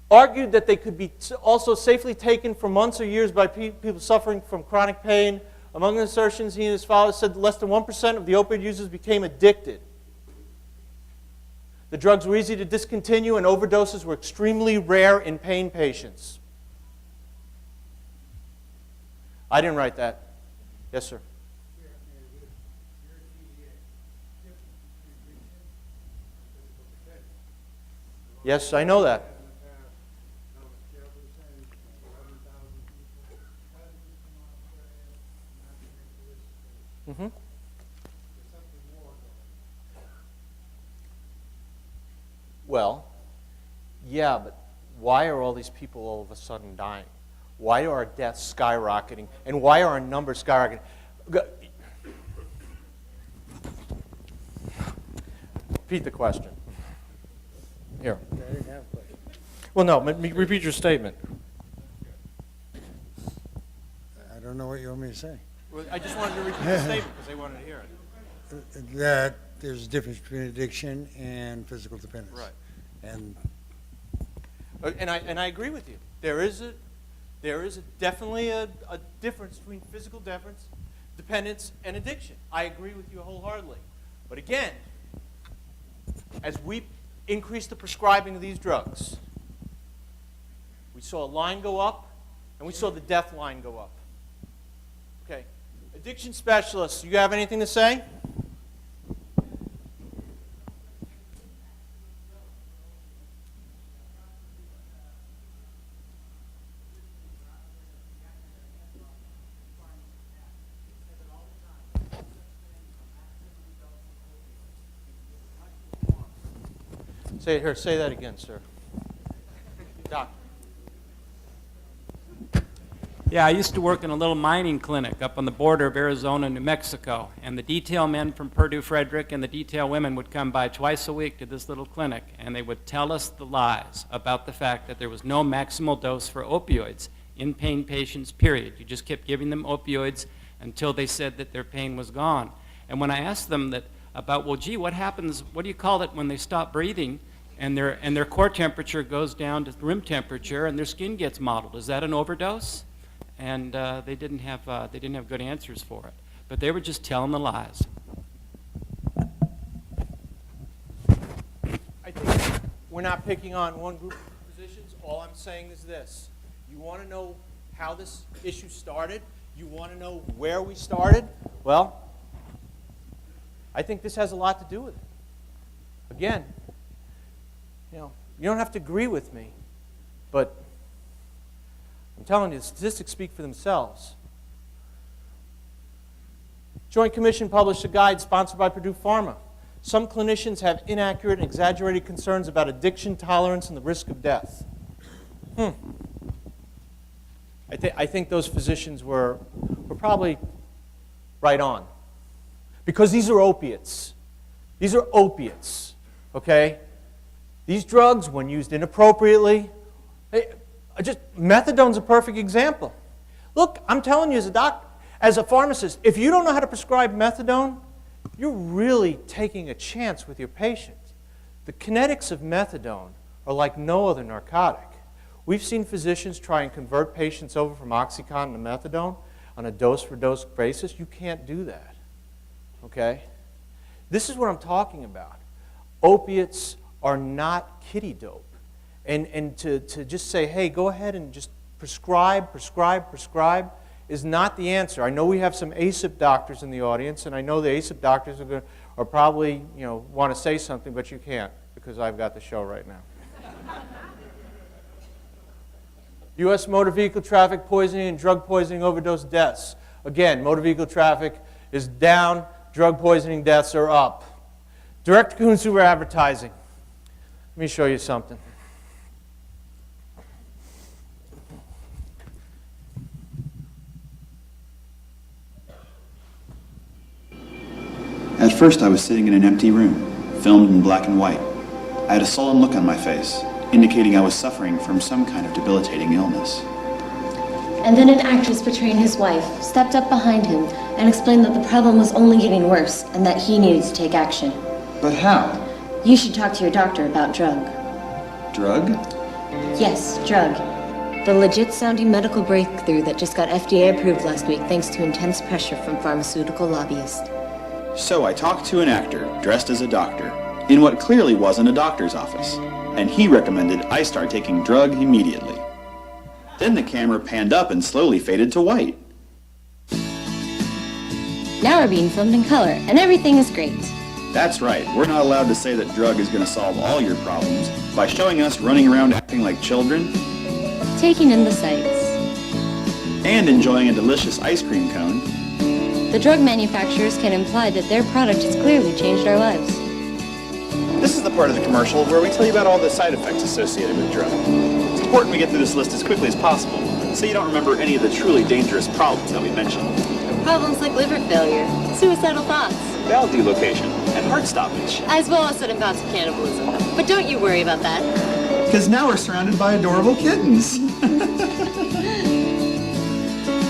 Argued that they could be also safely taken for months or years by people suffering from chronic pain. Among the assertions, he and his followers said that less than 1% of the opioid users became addicted. The drugs were easy to discontinue, and overdoses were extremely rare in pain patients. I didn't write that. Yes, sir. Yes, I know that. Mm-hmm. Well, yeah, but why are all these people all of a sudden dying? Why are our deaths skyrocketing? And why are our numbers skyrocketing? Repeat the question. Here. I didn't have a question. Well, no, repeat your statement. I don't know what you want me to say. Well, I just wanted to repeat the statement because they wanted to hear it. That there's a difference between addiction and physical dependence. Right. And And I agree with you. There is definitely a difference between physical dependence and addiction. I agree with you wholeheartedly. But again, as we increase the prescribing of these drugs, we saw a line go up, and we saw the death line go up. Okay. Addiction specialists, you have anything to say? Say that again, sir. Doc. Yeah, I used to work in a little mining clinic up on the border of Arizona and New Mexico, and the detail men from Purdue Frederick and the detail women would come by twice a week to this little clinic, and they would tell us the lies about the fact that there was no maximal dose for opioids in pain patients, period. You just kept giving them opioids until they said that their pain was gone. And when I asked them about, well, gee, what happens, what do you call it when they stop breathing and their core temperature goes down to room temperature and their skin gets mottled? Is that an overdose? And they didn't have good answers for it. But they were just telling the lies. I think we're not picking on one group of physicians. All I'm saying is this. You want to know how this issue started? You want to know where we started? Well, I think this has a lot to do with it. Again, you don't have to agree with me, but I'm telling you, the statistics speak for themselves. Joint Commission published a guide sponsored by Purdue Pharma. Some clinicians have inaccurate and exaggerated concerns about addiction, tolerance, and the risk of death. I think those physicians were probably right on. Because these are opiates. These are opiates, okay? These drugs, when used inappropriately, methadone's a perfect example. Look, I'm telling you as a doctor, as a pharmacist, if you don't know how to prescribe methadone, you're really taking a chance with your patient. The kinetics of methadone are like no other narcotic. We've seen physicians try and convert patients over from OxyContin to methadone on a dose-for-dose basis. You can't do that, okay? This is what I'm talking about. Opiates are not kiddie dope. And to just say, hey, go ahead and just prescribe is not the answer. I know we have some ASIP doctors in the audience, and I know the ASIP doctors are probably, want to say something, but you can't because I've got the show right now. U.S. motor vehicle traffic poisoning and drug poisoning overdose deaths. Again, motor vehicle traffic is down, drug poisoning deaths are up. Direct-to-consumer advertising. Let me show you something. At first I was sitting in an empty room, filmed in black and white. I had a sullen look on my face, indicating I was suffering from some kind of debilitating illness. And then an actress portraying his wife stepped up behind him and explained that the problem was only getting worse and that he needed to take action. But how? You should talk to your doctor about drug. Drug? Yes, drug. The legit-sounding medical breakthrough that just got FDA approved last week thanks to intense pressure from pharmaceutical lobbyists. So I talked to an actor dressed as a doctor in what clearly wasn't a doctor's office, and he recommended I start taking drug immediately. Then the camera panned up and slowly faded to white. Now we're being filmed in color, and everything is great. That's right, we're not allowed to say that drug is going to solve all your problems by showing us running around acting like children, Taking in the sights. and enjoying a delicious ice cream cone. The drug manufacturers can imply that their product has clearly changed our lives. This is the part of the commercial where we tell you about all the side effects associated with drug. It's important we get through this list as quickly as possible, so you don't remember any of the truly dangerous problems that we mentioned. Problems like liver failure, suicidal thoughts, Valve delocation, and heart stoppage. as well as sudden bouts of cannibalism. But don't you worry about that. Because now we're surrounded by adorable kittens.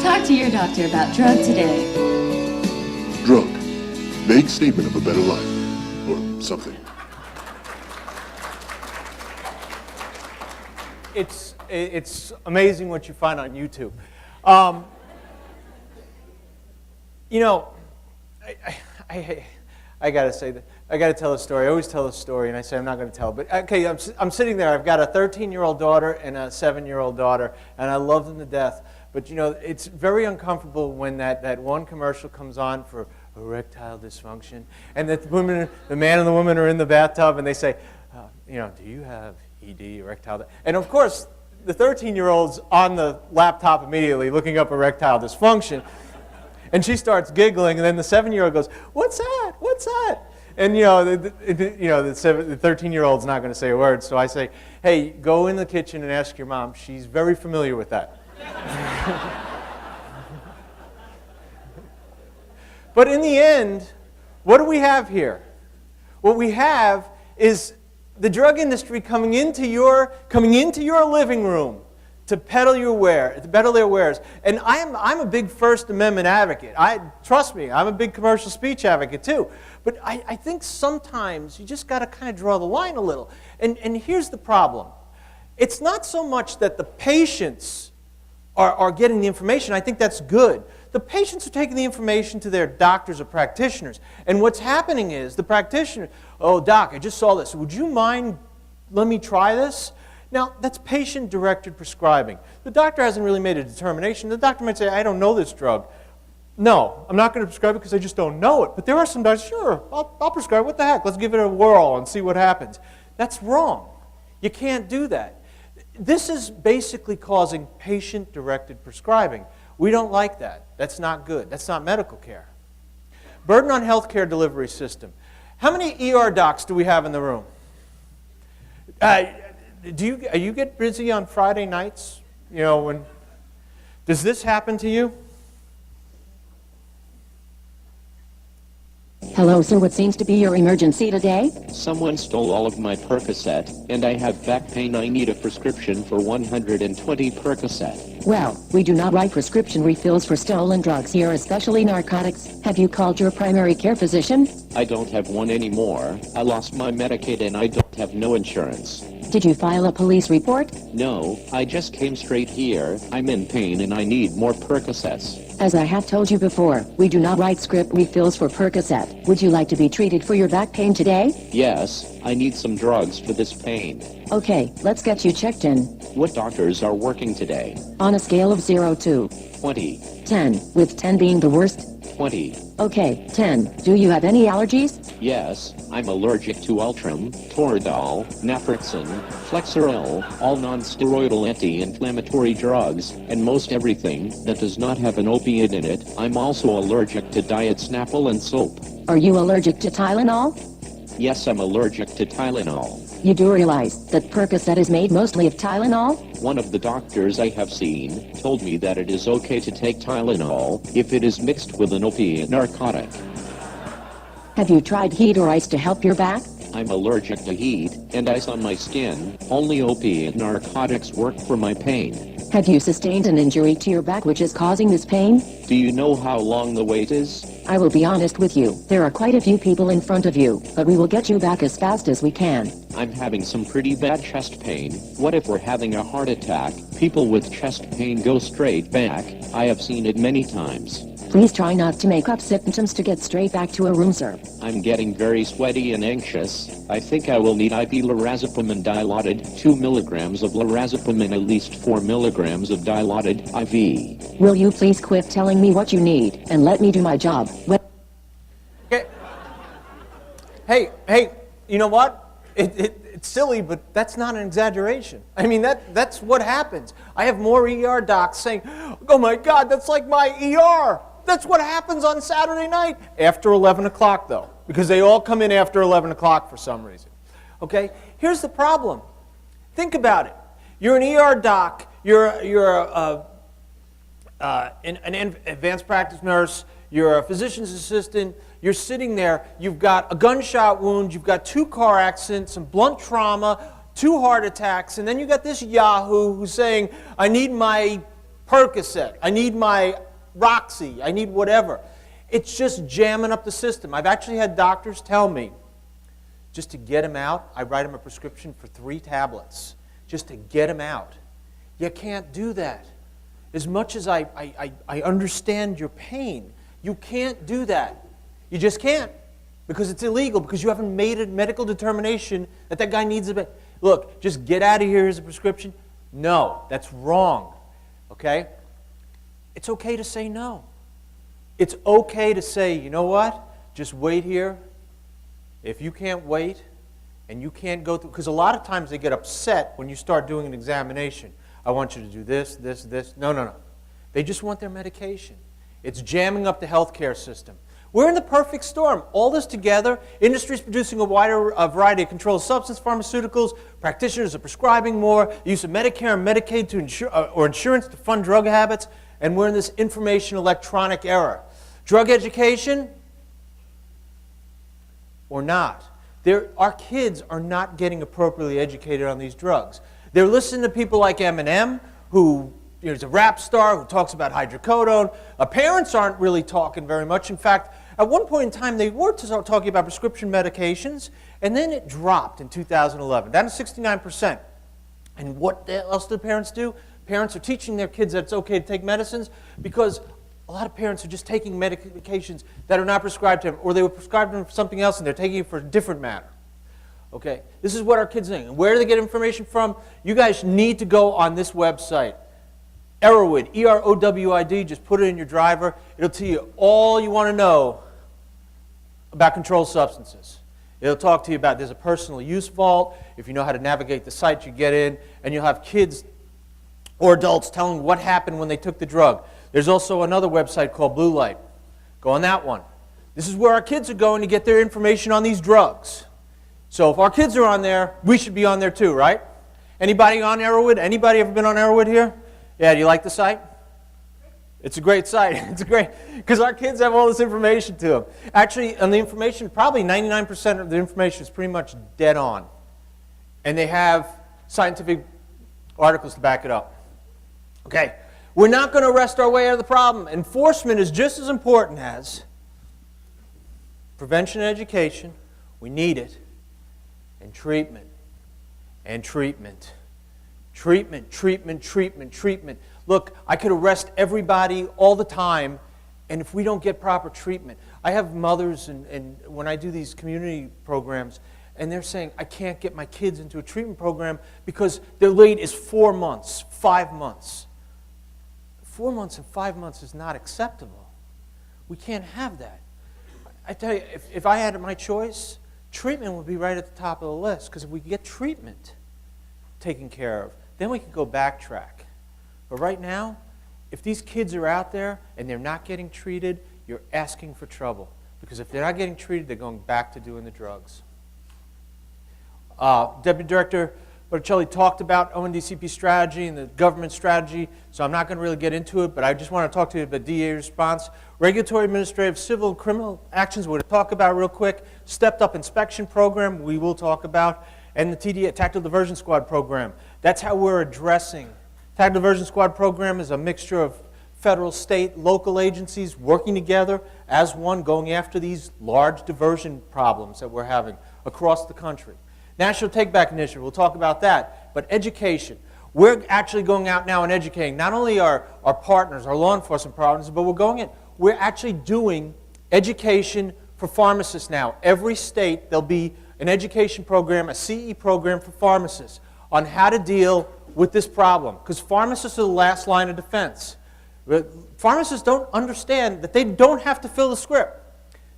Talk to your doctor about drug today. Drug. Vague statement of a better life. Or something. It's amazing what you find on YouTube. I got to say that. I got to tell a story. I always tell a story, and I say I'm not going to tell it. But okay, I'm sitting there. I've got a 13-year-old daughter and a 7-year-old daughter, and I love them to death. But it's very uncomfortable when that one commercial comes on for erectile dysfunction, and that the man and the woman are in the bathtub, and they say, do you have ED, erectile? And of course, the 13-year-old's on the laptop immediately looking up erectile dysfunction, and she starts giggling, and then the 7-year-old goes, "What's that? What's that?" And the 13-year-old's not going to say a word, so I say, "Hey, go in the kitchen and ask your mom. She's very familiar with that." But in the end, what do we have here? What we have is the drug industry coming into your living room to peddle their wares. And I'm a big First Amendment advocate. Trust me, I'm a big commercial speech advocate too. But I think sometimes you just got to kind of draw the line a little. And here's the problem. It's not so much that the patients are getting the information. I think that's good. The patients are taking the information to their doctors or practitioners. And what's happening is the practitioner, "Oh, doc, I just saw this. Would you mind, let me try this?" Now, that's patient-directed prescribing. The doctor hasn't really made a determination. The doctor might say, "I don't know this drug." No, I'm not going to prescribe it because I just don't know it. But there are some doctors, "Sure, I'll prescribe it. What the heck? Let's give it a whirl and see what happens." That's wrong. You can't do that. This is basically causing patient-directed prescribing. We don't like that. That's not good. That's not medical care. Burden on healthcare delivery system. How many ER docs do we have in the room? You get busy on Friday nights? You know, does this happen to you? Hello, sir. What seems to be your emergency today? Someone stole all of my Percocet, and I have back pain. I need a prescription for 120 Percocet. Well, we do not write prescription refills for stolen drugs here, especially narcotics. Have you called your primary care physician? I don't have one anymore. I lost my Medicaid and I don't have no insurance. Did you file a police report? No, I just came straight here. I'm in pain and I need more Percocets. As I have told you before, we do not write script refills for Percocet. Would you like to be treated for your back pain today? Yes, I need some drugs for this pain. Okay, let's get you checked in. What doctors are working today? On a scale of 0 to 20. 10, with 10 being the worst. 20. Okay, 10. Do you have any allergies? Yes, I'm allergic to Ultram, Toradol, Naproxen, Flexeril, all non-steroidal anti-inflammatory drugs, and most everything that does not have an opiate in it. I'm also allergic to Diet Snapple and soap. Are you allergic to Tylenol? Yes, I'm allergic to Tylenol. You do realize that Percocet is made mostly of Tylenol? One of the doctors I have seen told me that it is okay to take Tylenol if it is mixed with an opiate narcotic. Have you tried heat or ice to help your back? I'm allergic to heat and ice on my skin. Only opiate narcotics work for my pain. Have you sustained an injury to your back which is causing this pain? Do you know how long the wait is? I will be honest with you. There are quite a few people in front of you, but we will get you back as fast as we can. I'm having some pretty bad chest pain. What if we're having a heart attack? People with chest pain go straight back. I have seen it many times. Please try not to make up symptoms to get straight back to a room, sir. I'm getting very sweaty and anxious. I think I will need IV lorazepam and dilaudid, 2 milligrams of lorazepam and at least 4 milligrams of dilaudid IV. Will you please quit telling me what you need and let me do my job? Okay. Hey, you know what? It's silly, but that's not an exaggeration. I mean, that's what happens. I have more ER docs saying, oh my God, that's like my ER. That's what happens on Saturday night. After 11 o'clock, though, because they all come in after 11 o'clock for some reason. Okay? Here's the problem. Think about it. You're an ER doc. You're an advanced practice nurse. You're a physician's assistant. You're sitting there. You've got a gunshot wound. You've got 2 car accidents, some blunt trauma, 2 heart attacks, and then you got this yahoo who's saying, I need my Percocet. I need my Roxy, I need whatever. It's just jamming up the system. I've actually had doctors tell me, just to get him out, I write him a prescription for 3 tablets, just to get him out. You can't do that. As much as I understand your pain, you can't do that. You just can't, because it's illegal, because you haven't made a medical determination that that guy needs a... Look, just get out of here, here's a prescription. No, that's wrong, okay? It's okay to say no. It's okay to say, you know what? Just wait here. If you can't wait and you can't go through, because a lot of times they get upset when you start doing an examination. I want you to do this, this, this. No. They just want their medication. It's jamming up the healthcare system. We're in the perfect storm. All this together, industry's producing a wider variety of controlled substance pharmaceuticals, practitioners are prescribing more, the use of Medicare and Medicaid to or insurance to fund drug habits, and we're in this information electronic era. Drug education or not. Our kids are not getting appropriately educated on these drugs. They're listening to people like Eminem, who is a rap star, who talks about hydrocodone. Parents aren't really talking very much. In fact, at one point in time, they were talking about prescription medications, and then it dropped in 2011, down to 69%. And what else do parents do? Parents are teaching their kids that it's okay to take medicines because a lot of parents are just taking medications that are not prescribed to them, or they were prescribed them for something else and they're taking it for a different matter. Okay, this is what our kids are doing. And where do they get information from? You guys need to go on this website. Erowid, E-R-O-W-I-D, just put it in your driver. It'll tell you all you want to know about controlled substances. It'll talk to you about, there's a personal use vault. If you know how to navigate the site, you get in, and you'll have kids or adults telling what happened when they took the drug. There's also another website called Blue Light. Go on that one. This is where our kids are going to get their information on these drugs. So if our kids are on there, we should be on there too, right? Anybody on Arrowwood? Anybody ever been on Arrowwood here? Yeah, do you like the site? It's a great site. It's great because our kids have all this information to them. Actually, on the information, probably 99% of the information is pretty much dead on. And they have scientific articles to back it up. Okay, we're not going to rest our way out of the problem. Enforcement is just as important as prevention and education. We need it. And treatment. And treatment. Treatment, treatment, treatment, treatment. Look, I could arrest everybody all the time, and if we don't get proper treatment. I have mothers, and when I do these community programs, and they're saying, I can't get my kids into a treatment program because their late is 4 months, 5 months. 4 months and 5 months is not acceptable. We can't have that. I tell you, if I had my choice, treatment would be right at the top of the list, because if we get treatment taken care of, then we can go backtrack. But right now, if these kids are out there and they're not getting treated, you're asking for trouble. Because if they're not getting treated, they're going back to doing the drugs. Deputy Director Botticelli talked about ONDCP strategy and the government strategy, so I'm not going to really get into it, but I just want to talk to you about DA response. Regulatory, administrative, civil, and criminal actions we're going to talk about real quick. Stepped up inspection program we will talk about. And the TDA, Tactical Diversion Squad program. That's how we're addressing. Tactical Diversion Squad program is a mixture of federal, state, local agencies working together as one, going after these large diversion problems that we're having across the country. National Take Back Initiative, we'll talk about that. But education. We're actually going out now and educating not only our partners, our law enforcement partners, but we're actually doing education for pharmacists now. Every state, there'll be an education program, a CE program for pharmacists on how to deal with this problem. Because pharmacists are the last line of defense. Pharmacists don't understand that they don't have to fill the script.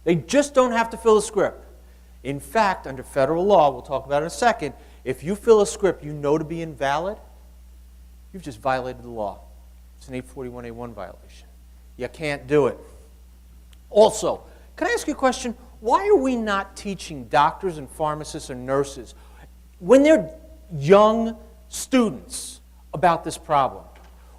They just don't have to fill the script. In fact, under federal law, we'll talk about it in a second, if you fill a script you know to be invalid, you've just violated the law. It's an 841A1 violation. You can't do it. Also, can I ask you a question? Why are we not teaching doctors and pharmacists and nurses when they're young students about this problem?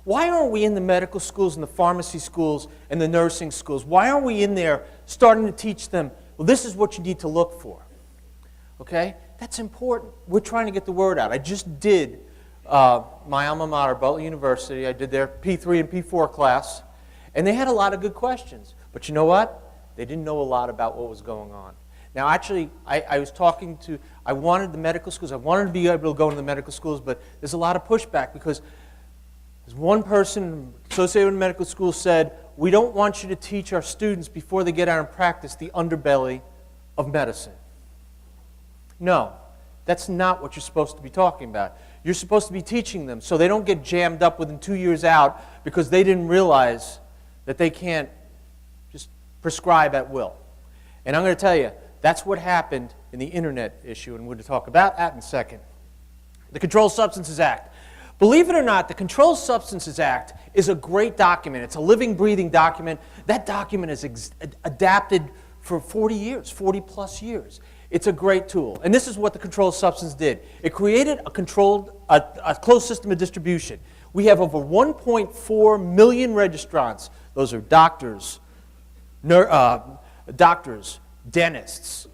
Why aren't we in the medical schools and the pharmacy schools and the nursing schools? Why aren't we in there starting to teach them, well, this is what you need to look for? Okay? That's important. We're trying to get the word out. I just did my alma mater, Butler University. I did their P3 and P4 class, and they had a lot of good questions. But you know what? They didn't know a lot about what was going on. Now, actually, I was talking to, I wanted the medical schools, I wanted to be able to go into the medical schools, but there's a lot of pushback because there's one person associated with the medical school said, we don't want you to teach our students before they get out and practice the underbelly of medicine. No, that's not what you're supposed to be talking about. You're supposed to be teaching them so they don't get jammed up within 2 years out because they didn't realize that they can't prescribe at will. And I'm going to tell you, that's what happened in the internet issue, and we're going to talk about that in a second. The Controlled Substances Act. Believe it or not, the Controlled Substances Act is a great document. It's a living, breathing document. That document is adapted for 40 years, 40 plus years. It's a great tool. And this is what the Controlled Substance did. It created a closed system of distribution. We have over 1.4 million registrants. Those are doctors, dentists,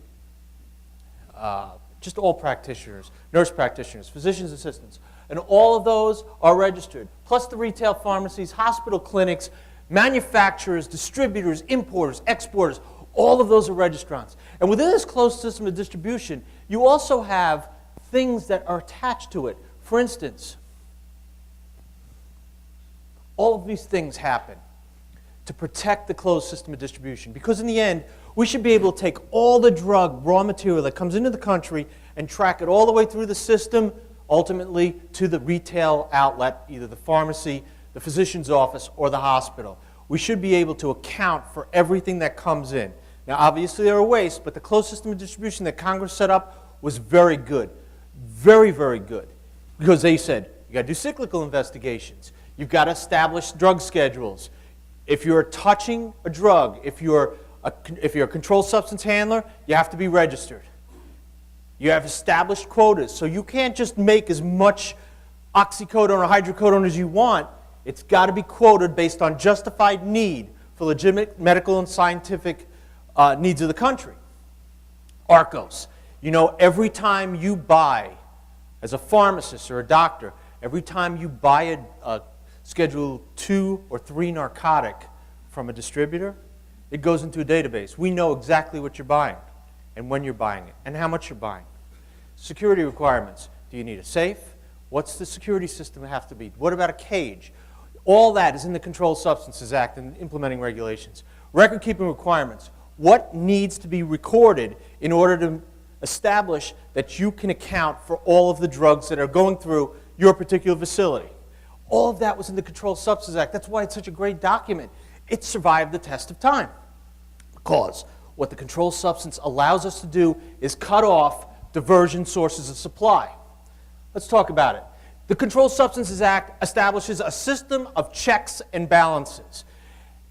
just all practitioners, nurse practitioners, physician's assistants, and all of those are registered, plus the retail pharmacies, hospital clinics, manufacturers, distributors, importers, exporters, all of those are registrants. And within this closed system of distribution, you also have things that are attached to it. For instance, all of these things happen to protect the closed system of distribution. Because in the end, we should be able to take all the drug, raw material that comes into the country and track it all the way through the system, ultimately to the retail outlet, either the pharmacy, the physician's office, or the hospital. We should be able to account for everything that comes in. Now, obviously there are wastes, but the closed system of distribution that Congress set up was very good. Very, very good. Because they said, you got to do cyclical investigations. You've got to establish drug schedules. If you're touching a drug, if you're if you're a controlled substance handler, you have to be registered. You have established quotas, so you can't just make as much oxycodone or hydrocodone as you want. It's got to be quoted based on justified need for legitimate medical and scientific needs of the country. ARCOS. You know, every time you buy, as a pharmacist or a doctor, every time you buy a Schedule 2 or 3 narcotic from a distributor, it goes into a database. We know exactly what you're buying and when you're buying it and how much you're buying. Security requirements. Do you need a safe? What's the security system have to be? What about a cage? All that is in the Controlled Substances Act and implementing regulations. Record-keeping requirements. What needs to be recorded in order to establish that you can account for all of the drugs that are going through your particular facility? All of that was in the Controlled Substances Act. That's why it's such a great document. It survived the test of time. Because what the controlled substance allows us to do is cut off diversion sources of supply. Let's talk about it. The Controlled Substances Act establishes a system of checks and balances.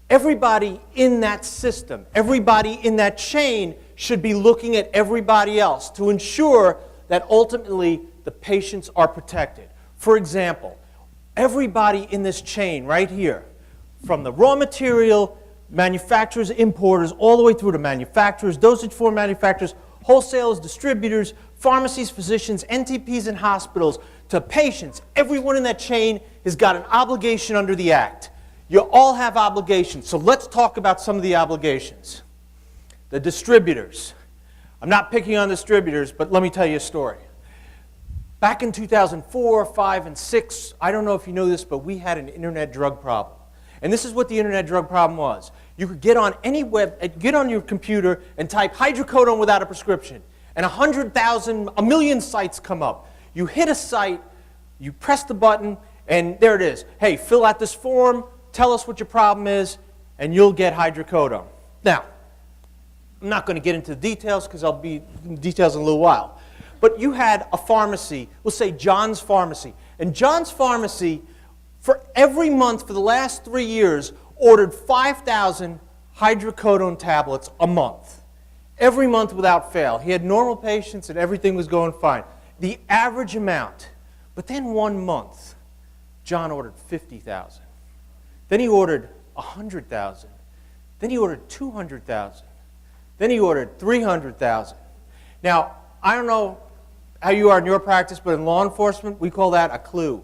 Everybody in that system, everybody in that chain should be looking at everybody else to ensure that ultimately the patients are protected. For example, everybody in this chain right here, from the raw material, manufacturers, importers, all the way through to manufacturers, dosage form manufacturers, wholesalers, distributors, pharmacies, physicians, NTPs, and hospitals, to patients, everyone in that chain has got an obligation under the Act. You all have obligations, so let's talk about some of the obligations. The distributors. I'm not picking on distributors, but let me tell you a story. Back in 2004, 5, and 6, I don't know if you know this, but we had an internet drug problem. And this is what the internet drug problem was. You could get on any get on your computer and type hydrocodone without a prescription. And 100,000, a million sites come up. You hit a site, you press the button, and there it is. Hey, fill out this form, tell us what your problem is, and you'll get hydrocodone. Now, I'm not going to get into the details because I'll be in details in a little while. But you had a pharmacy, we'll say John's Pharmacy. And John's Pharmacy, for every month for the last 3 years, ordered 5,000 hydrocodone tablets a month. Every month without fail. He had normal patients and everything was going fine. The average amount. But then 1 month, John ordered 50,000. Then he ordered 100,000. Then he ordered 200,000. Then he ordered 300,000. Now, I don't know how you are in your practice, but in law enforcement, we call that a clue.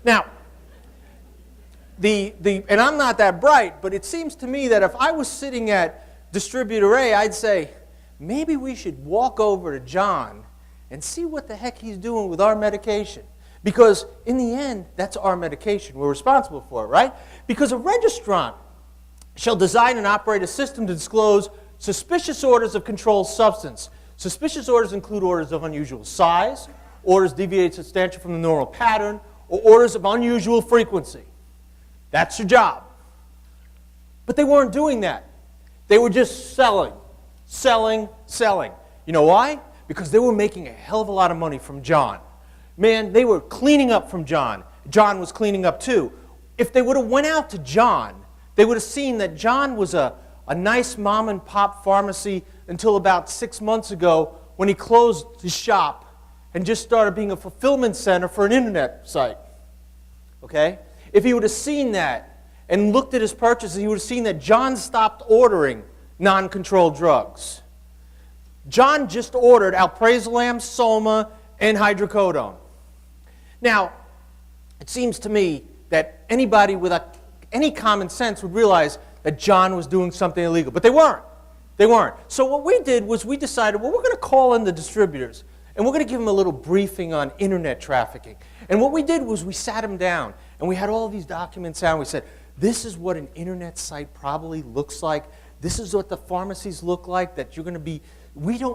Now, and I'm not that bright, but it seems to me that if I was sitting at Distributor A, I'd say, maybe we should walk over to John and see what the heck he's doing with our medication. Because in the end, that's our medication. We're responsible for it, right? Because a registrant shall design and operate a system to disclose suspicious orders of controlled substance. Suspicious orders include orders of unusual size, orders deviate substantially from the normal pattern, or orders of unusual frequency. That's your job. But they weren't doing that. They were just selling, selling, selling. You know why? Because they were making a hell of a lot of money from John. Man, they were cleaning up from John. John was cleaning up too. If they would have went out to John, they would have seen that John was a nice mom and pop pharmacy until about 6 months ago when he closed his shop and just started being a fulfillment center for an internet site. Okay? If he would have seen that and looked at his purchases, he would have seen that John stopped ordering non-controlled drugs. John just ordered alprazolam, Soma, and hydrocodone. Now, it seems to me that anybody with any common sense would realize that John was doing something illegal. But they weren't. They weren't. So what we did was we decided, well, we're going to call in the distributors, and we're going to give them a little briefing on internet trafficking. And what we did was we sat them down, and we had all these documents out, and we said, this is what an internet site probably looks like. This is what the pharmacies look like that you're going to be.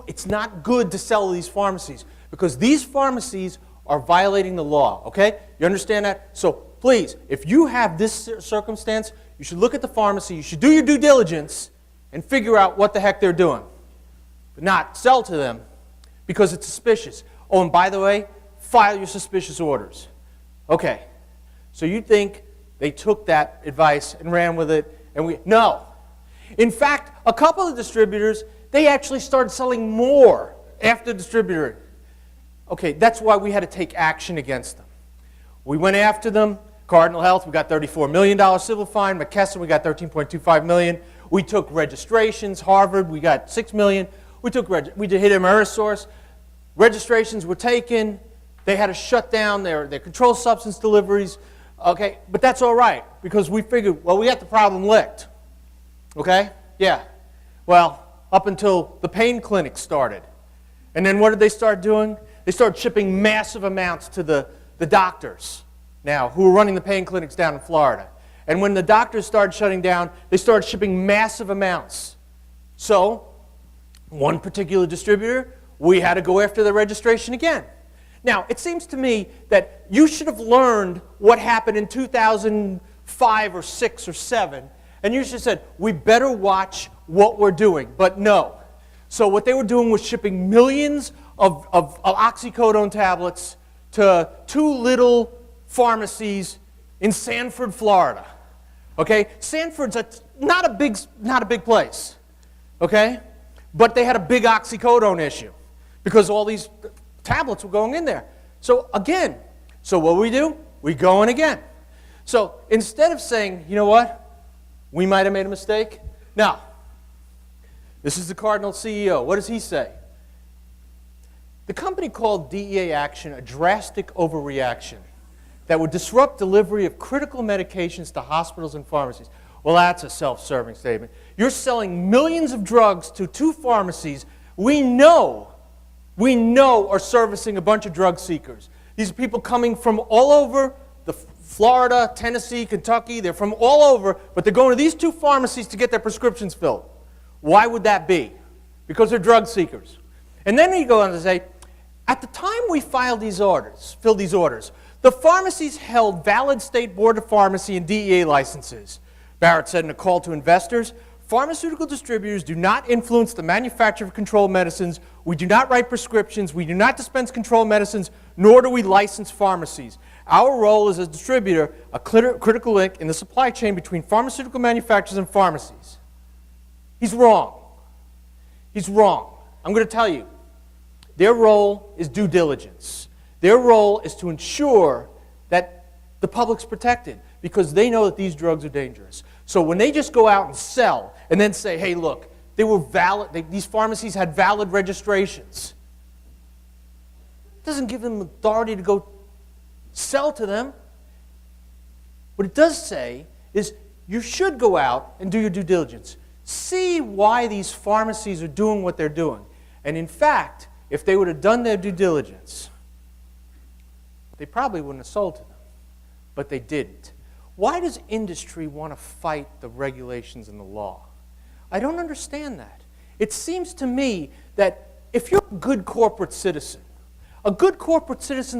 It's not good to sell to these pharmacies because these pharmacies are violating the law, okay? You understand that? So please, if you have this circumstance, you should look at the pharmacy, you should do your due diligence and figure out what the heck they're doing. But not sell to them because it's suspicious. Oh, and by the way, file your suspicious orders. Okay, so you think they took that advice and ran with it No. In fact, a couple of distributors, they actually started selling more after the distributor. Okay, that's why we had to take action against them. We went after them. Cardinal Health, we got $34 million civil fine. McKesson, we got $13.25 million. We took registrations. Harvard, we got $6 million. We did hit Amerisource. Registrations were taken. They had to shut down their controlled substance deliveries. Okay, but that's all right because we figured, well, we got the problem licked. Okay? Yeah. Well, up until the pain clinic started. And then what did they start doing? They started shipping massive amounts to the doctors now who were running the pain clinics down in Florida. And when the doctors started shutting down, they started shipping massive amounts. So, one particular distributor, we had to go after the registration again. Now, it seems to me that you should have learned what happened in 2005 or 6 or 7, and you should have said, we better watch what we're doing. But no. So what they were doing was shipping millions of oxycodone tablets to 2 little pharmacies in Sanford, Florida. Okay? Sanford's not a big place. Okay? But they had a big oxycodone issue because all these tablets were going in there. So again, what do? We go in again. So instead of saying, you know what, we might have made a mistake. Now, this is the Cardinal CEO. What does he say? The company called DEA action a drastic overreaction that would disrupt delivery of critical medications to hospitals and pharmacies. Well, that's a self-serving statement. You're selling millions of drugs to 2 pharmacies we know are servicing a bunch of drug seekers. These are people coming from all over Florida, Tennessee, Kentucky. They're from all over, but they're going to these 2 pharmacies to get their prescriptions filled. Why would that be? Because they're drug seekers. And then he goes on to say, at the time we filled these orders, the pharmacies held valid state board of pharmacy and DEA licenses. Barrett said in a call to investors, pharmaceutical distributors do not influence the manufacture of controlled medicines. We do not write prescriptions. We do not dispense controlled medicines, nor do we license pharmacies. Our role as a distributor, a critical link in the supply chain between pharmaceutical manufacturers and pharmacies. He's wrong. He's wrong. I'm going to tell you. Their role is due diligence. Their role is to ensure that the public's protected because they know that these drugs are dangerous. So when they just go out and sell and then say, hey, look, they were valid, these pharmacies had valid registrations, it doesn't give them authority to go sell to them. What it does say is you should go out and do your due diligence. See why these pharmacies are doing what they're doing. And in fact, if they would have done their due diligence, they probably wouldn't have sold to them. But they didn't. Why does industry want to fight the regulations and the law? I don't understand that. It seems to me that if you're a good corporate citizen is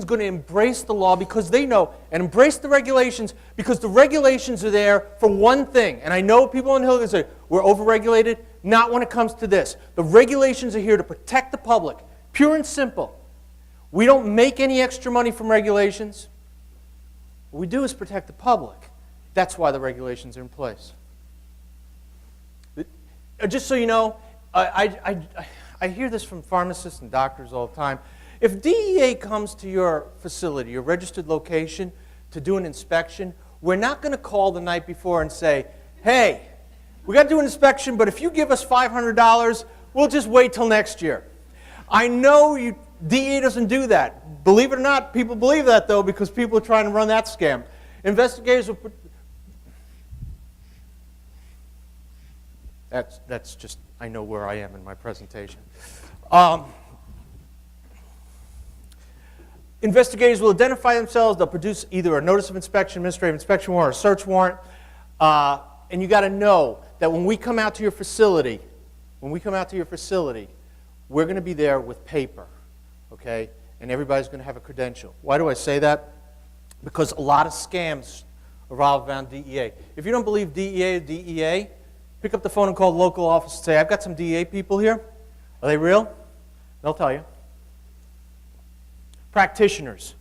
going to embrace the law because they know, and embrace the regulations because the regulations are there for one thing. And I know people on the Hill are going to say, we're overregulated. Not when it comes to this. The regulations are here to protect the public. Pure and simple. We don't make any extra money from regulations. What we do is protect the public. That's why the regulations are in place. Just so you know, I hear this from pharmacists and doctors all the time. If DEA comes to your facility, your registered location, to do an inspection, we're not going to call the night before and say, hey, we got to do an inspection, but if you give us $500, we'll just wait till next year. I know DEA doesn't do that. Believe it or not, people believe that, though, because people are trying to run that scam. Investigators will... That's just, I know where I am in my presentation. Investigators will identify themselves. They'll produce either a notice of inspection, administrative inspection warrant, or a search warrant. And you got to know that when we come out to your facility, we're going to be there with paper, okay? And everybody's going to have a credential. Why do I say that? Because a lot of scams revolve around DEA. If you don't believe DEA, pick up the phone and call the local office and say, I've got some DEA people here. Are they real? They'll tell you. Practitioners.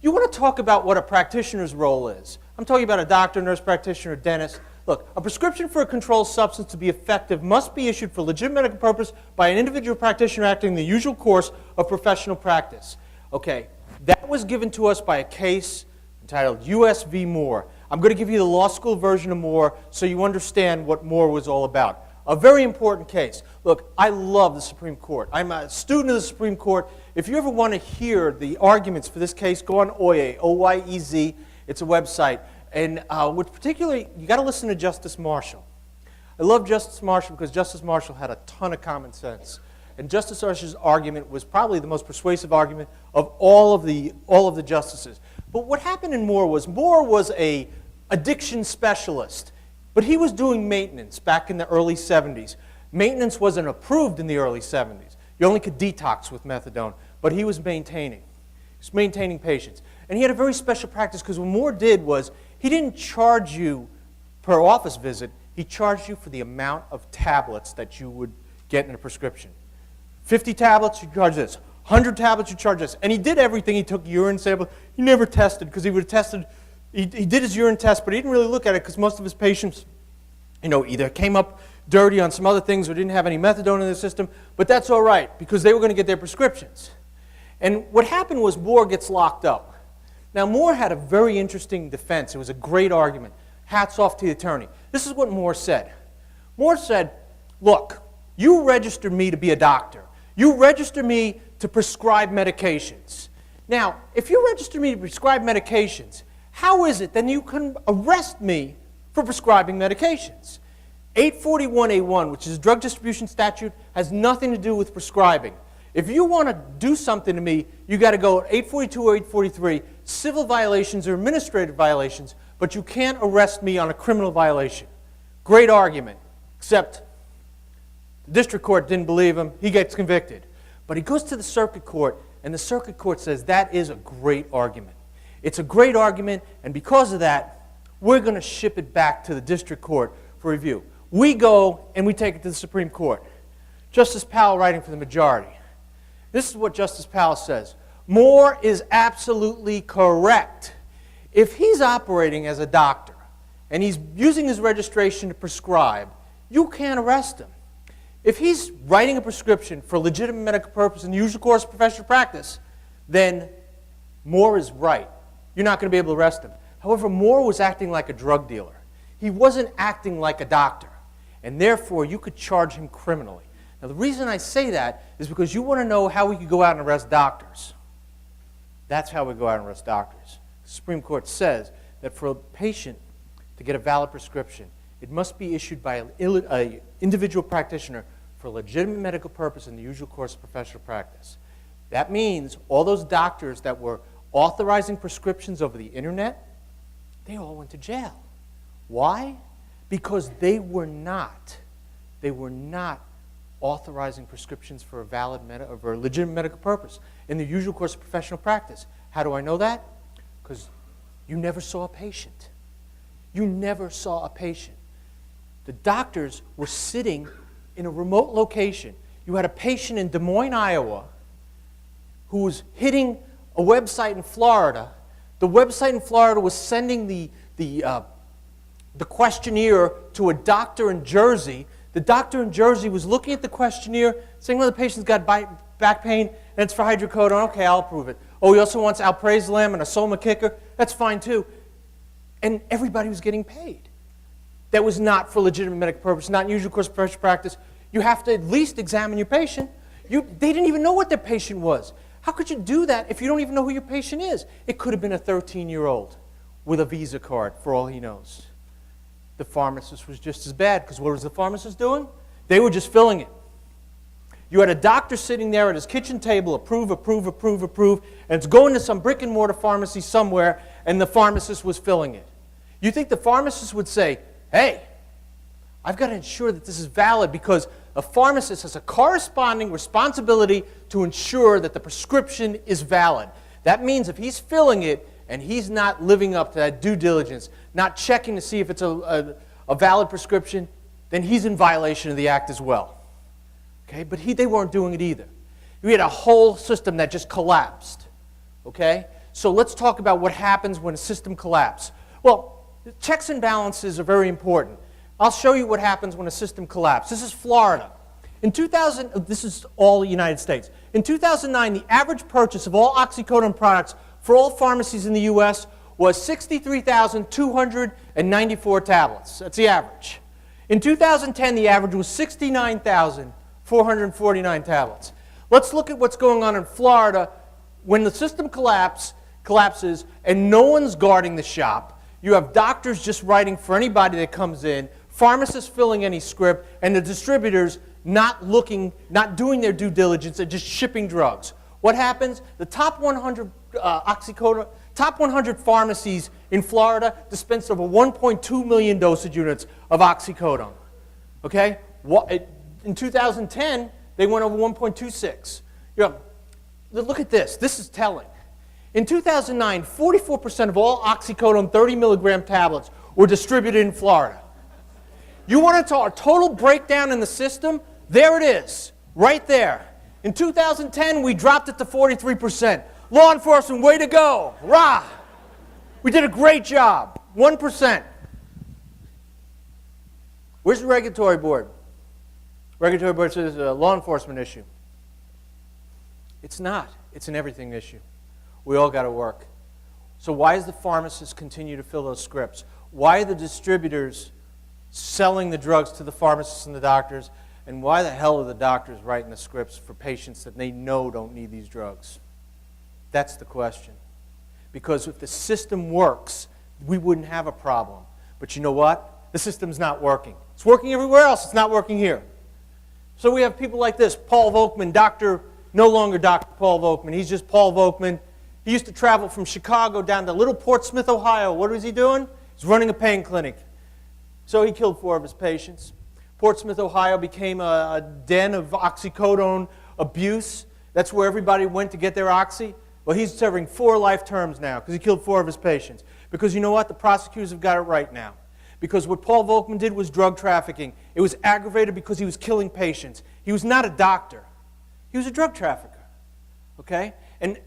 You want to talk about what a practitioner's role is. I'm talking about a doctor, nurse practitioner, dentist. Look, a prescription for a controlled substance to be effective must be issued for legitimate medical purpose by an individual practitioner acting in the usual course of professional practice. Okay, that was given to us by a case entitled U.S. v. Moore. I'm going to give you the law school version of Moore so you understand what Moore was all about. A very important case. Look, I love the Supreme Court. I'm a student of the Supreme Court. If you ever want to hear the arguments for this case, go on Oyez, O-Y-E-Z. It's a website. And which particularly, you got to listen to Justice Marshall. I love Justice Marshall because Justice Marshall had a ton of common sense. And Justice Marshall's argument was probably the most persuasive argument of all of the justices. But what happened in Moore was an addiction specialist. But he was doing maintenance back in the early 70s. Maintenance wasn't approved in the early 70s. You only could detox with methadone. But he was maintaining. He was maintaining patients. And he had a very special practice because what Moore did was he didn't charge you per office visit. He charged you for the amount of tablets that you would get in a prescription. 50 tablets, you charge this. 100 tablets, you charge this. And he did everything. He took urine sample. He never tested because he would have tested. He did his urine test, but he didn't really look at it because most of his patients, either came up dirty on some other things or didn't have any methadone in their system. But that's all right because they were going to get their prescriptions. And what happened was Moore gets locked up. Now, Moore had a very interesting defense. It was a great argument. Hats off to the attorney. This is what Moore said. Moore said, look, you registered me to be a doctor. You registered me to prescribe medications. Now, if you registered me to prescribe medications, how is it then you can arrest me for prescribing medications? 841A1, which is a drug distribution statute, has nothing to do with prescribing. If you want to do something to me, you got to go at 842 or 843, civil violations or administrative violations, but you can't arrest me on a criminal violation. Great argument, except the district court didn't believe him. He gets convicted. But he goes to the circuit court, and the circuit court says that is a great argument. It's a great argument, and because of that, we're going to ship it back to the district court for review. We go and we take it to the Supreme Court. Justice Powell writing for the majority. This is what Justice Powell says. Moore is absolutely correct. If he's operating as a doctor and he's using his registration to prescribe, you can't arrest him. If he's writing a prescription for legitimate medical purpose in the usual course of professional practice, then Moore is right. You're not going to be able to arrest him. However, Moore was acting like a drug dealer. He wasn't acting like a doctor, and therefore you could charge him criminally. Now, the reason I say that is because you want to know how we could go out and arrest doctors. That's how we go out and arrest doctors. The Supreme Court says that for a patient to get a valid prescription, it must be issued by an individual practitioner for legitimate medical purpose in the usual course of professional practice. That means all those doctors that were authorizing prescriptions over the internet, they all went to jail. Why? Because they were not authorizing prescriptions for a valid or a legitimate medical purpose in the usual course of professional practice. How do I know that? Because you never saw a patient. You never saw a patient. The doctors were sitting in a remote location. You had a patient in Des Moines, Iowa, who was hitting a website in Florida. The website in Florida was sending the questionnaire to a doctor in Jersey. The doctor in Jersey was looking at the questionnaire, saying, well, the patient's got back pain, and it's for hydrocodone. Okay, I'll approve it. Oh, he also wants alprazolam and a soma kicker. That's fine, too. And everybody was getting paid. That was not for legitimate medical purpose, not in usual course of professional practice. You have to at least examine your patient. They didn't even know what their patient was. How could you do that if you don't even know who your patient is? It could have been a 13-year-old with a Visa card, for all he knows. The pharmacist was just as bad, because what was the pharmacist doing? They were just filling it. You had a doctor sitting there at his kitchen table, approve, approve, approve, approve, and it's going to some brick-and-mortar pharmacy somewhere, and the pharmacist was filling it. You think the pharmacist would say, hey, I've got to ensure that this is valid because a pharmacist has a corresponding responsibility to ensure that the prescription is valid. That means if he's filling it and he's not living up to that due diligence, not checking to see if it's a valid prescription, then he's in violation of the act as well. Okay? But they weren't doing it either. We had a whole system that just collapsed. Okay? So let's talk about what happens when a system collapses. Well, checks and balances are very important. I'll show you what happens when a system collapses. This is Florida. In 2000, this is all the United States. In 2009, the average purchase of all oxycodone products for all pharmacies in the U.S. was 63,294 tablets. That's the average. In 2010, the average was 69,449 tablets. Let's look at what's going on in Florida when the system collapses and no one's guarding the shop. You have doctors just writing for anybody that comes in, pharmacists filling any script, and the distributors not doing their due diligence and just shipping drugs. What happens? The top 100 top 100 pharmacies in Florida dispense over 1.2 million dosage units of oxycodone. Okay? In 2010, they went over 1.26. Look at this. This is telling. In 2009, 44% of all oxycodone 30 milligram tablets were distributed in Florida. You want a total breakdown in the system? There it is, right there. In 2010, we dropped it to 43%. Law enforcement, way to go. Rah! We did a great job. 1%. Where's the regulatory board? Regulatory board says it's a law enforcement issue. It's not. It's an everything issue. We all got to work. So why does the pharmacist continue to fill those scripts? Why are the distributors selling the drugs to the pharmacists and the doctors? And why the hell are the doctors writing the scripts for patients that they know don't need these drugs? That's the question. Because if the system works, we wouldn't have a problem. But you know what? The system's not working. It's working everywhere else. It's not working here. So we have people like this, Paul Volkman, no longer Dr. Paul Volkman. He's just Paul Volkman. He used to travel from Chicago down to little Portsmouth, Ohio. What was he doing? He's running a pain clinic. So he killed 4 of his patients. Portsmouth, Ohio became a den of oxycodone abuse. That's where everybody went to get their oxy. Well, he's serving 4 life terms now because he killed 4 of his patients. Because you know what? The prosecutors have got it right now. Because what Paul Volkman did was drug trafficking. It was aggravated because he was killing patients. He was not a doctor. He was a drug trafficker. Okay? And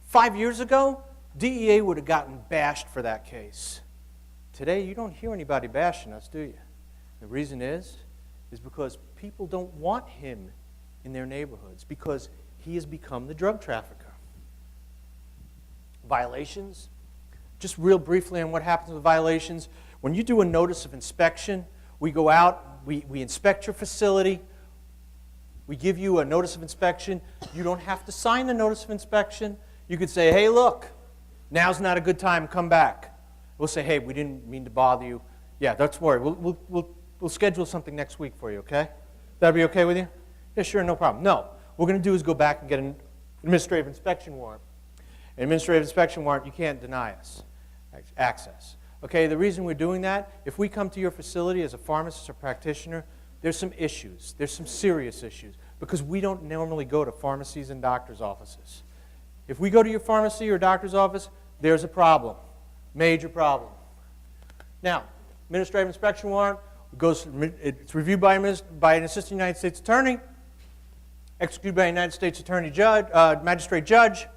5 years ago, DEA would have gotten bashed for that case. Today, you don't hear anybody bashing us, do you? The reason is because people don't want him in their neighborhoods because he has become the drug trafficker. Violations. Just real briefly on what happens with violations. When you do a notice of inspection, we go out, we inspect your facility, we give you a notice of inspection. You don't have to sign the notice of inspection. You could say, hey, look, now's not a good time, come back. We'll say, hey, we didn't mean to bother you. Yeah, don't worry. We'll schedule something next week for you, okay? That'll be okay with you? Yeah, sure, no problem. No, what we're going to do is go back and get an administrative inspection warrant. An administrative inspection warrant, you can't deny us access. Okay, the reason we're doing that, if we come to your facility as a pharmacist or practitioner, there's some issues. There's some serious issues because we don't normally go to pharmacies and doctors' offices. If we go to your pharmacy or doctor's office, there's a problem, major problem. Now, administrative inspection warrant, it's reviewed by an assistant United States attorney, executed by a United States attorney judge, magistrate judge,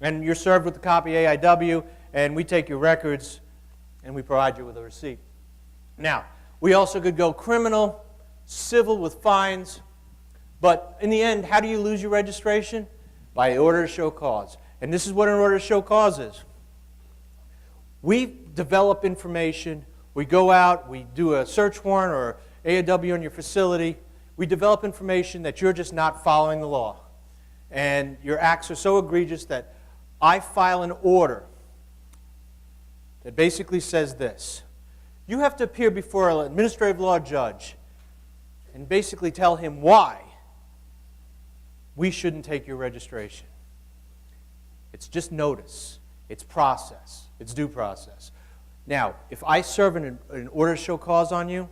and you're served with a copy AIW, and we take your records and we provide you with a receipt. Now, we also could go criminal, civil with fines, but in the end, how do you lose your registration? By order to show cause. And this is what an order to show cause is. We develop information. We go out, we do a search warrant or AIW on your facility. We develop information that you're just not following the law. And your acts are so egregious that I file an order that basically says this. You have to appear before an administrative law judge and basically tell him why we shouldn't take your registration. It's just notice. It's process. It's due process. Now, if I serve an order to show cause on you,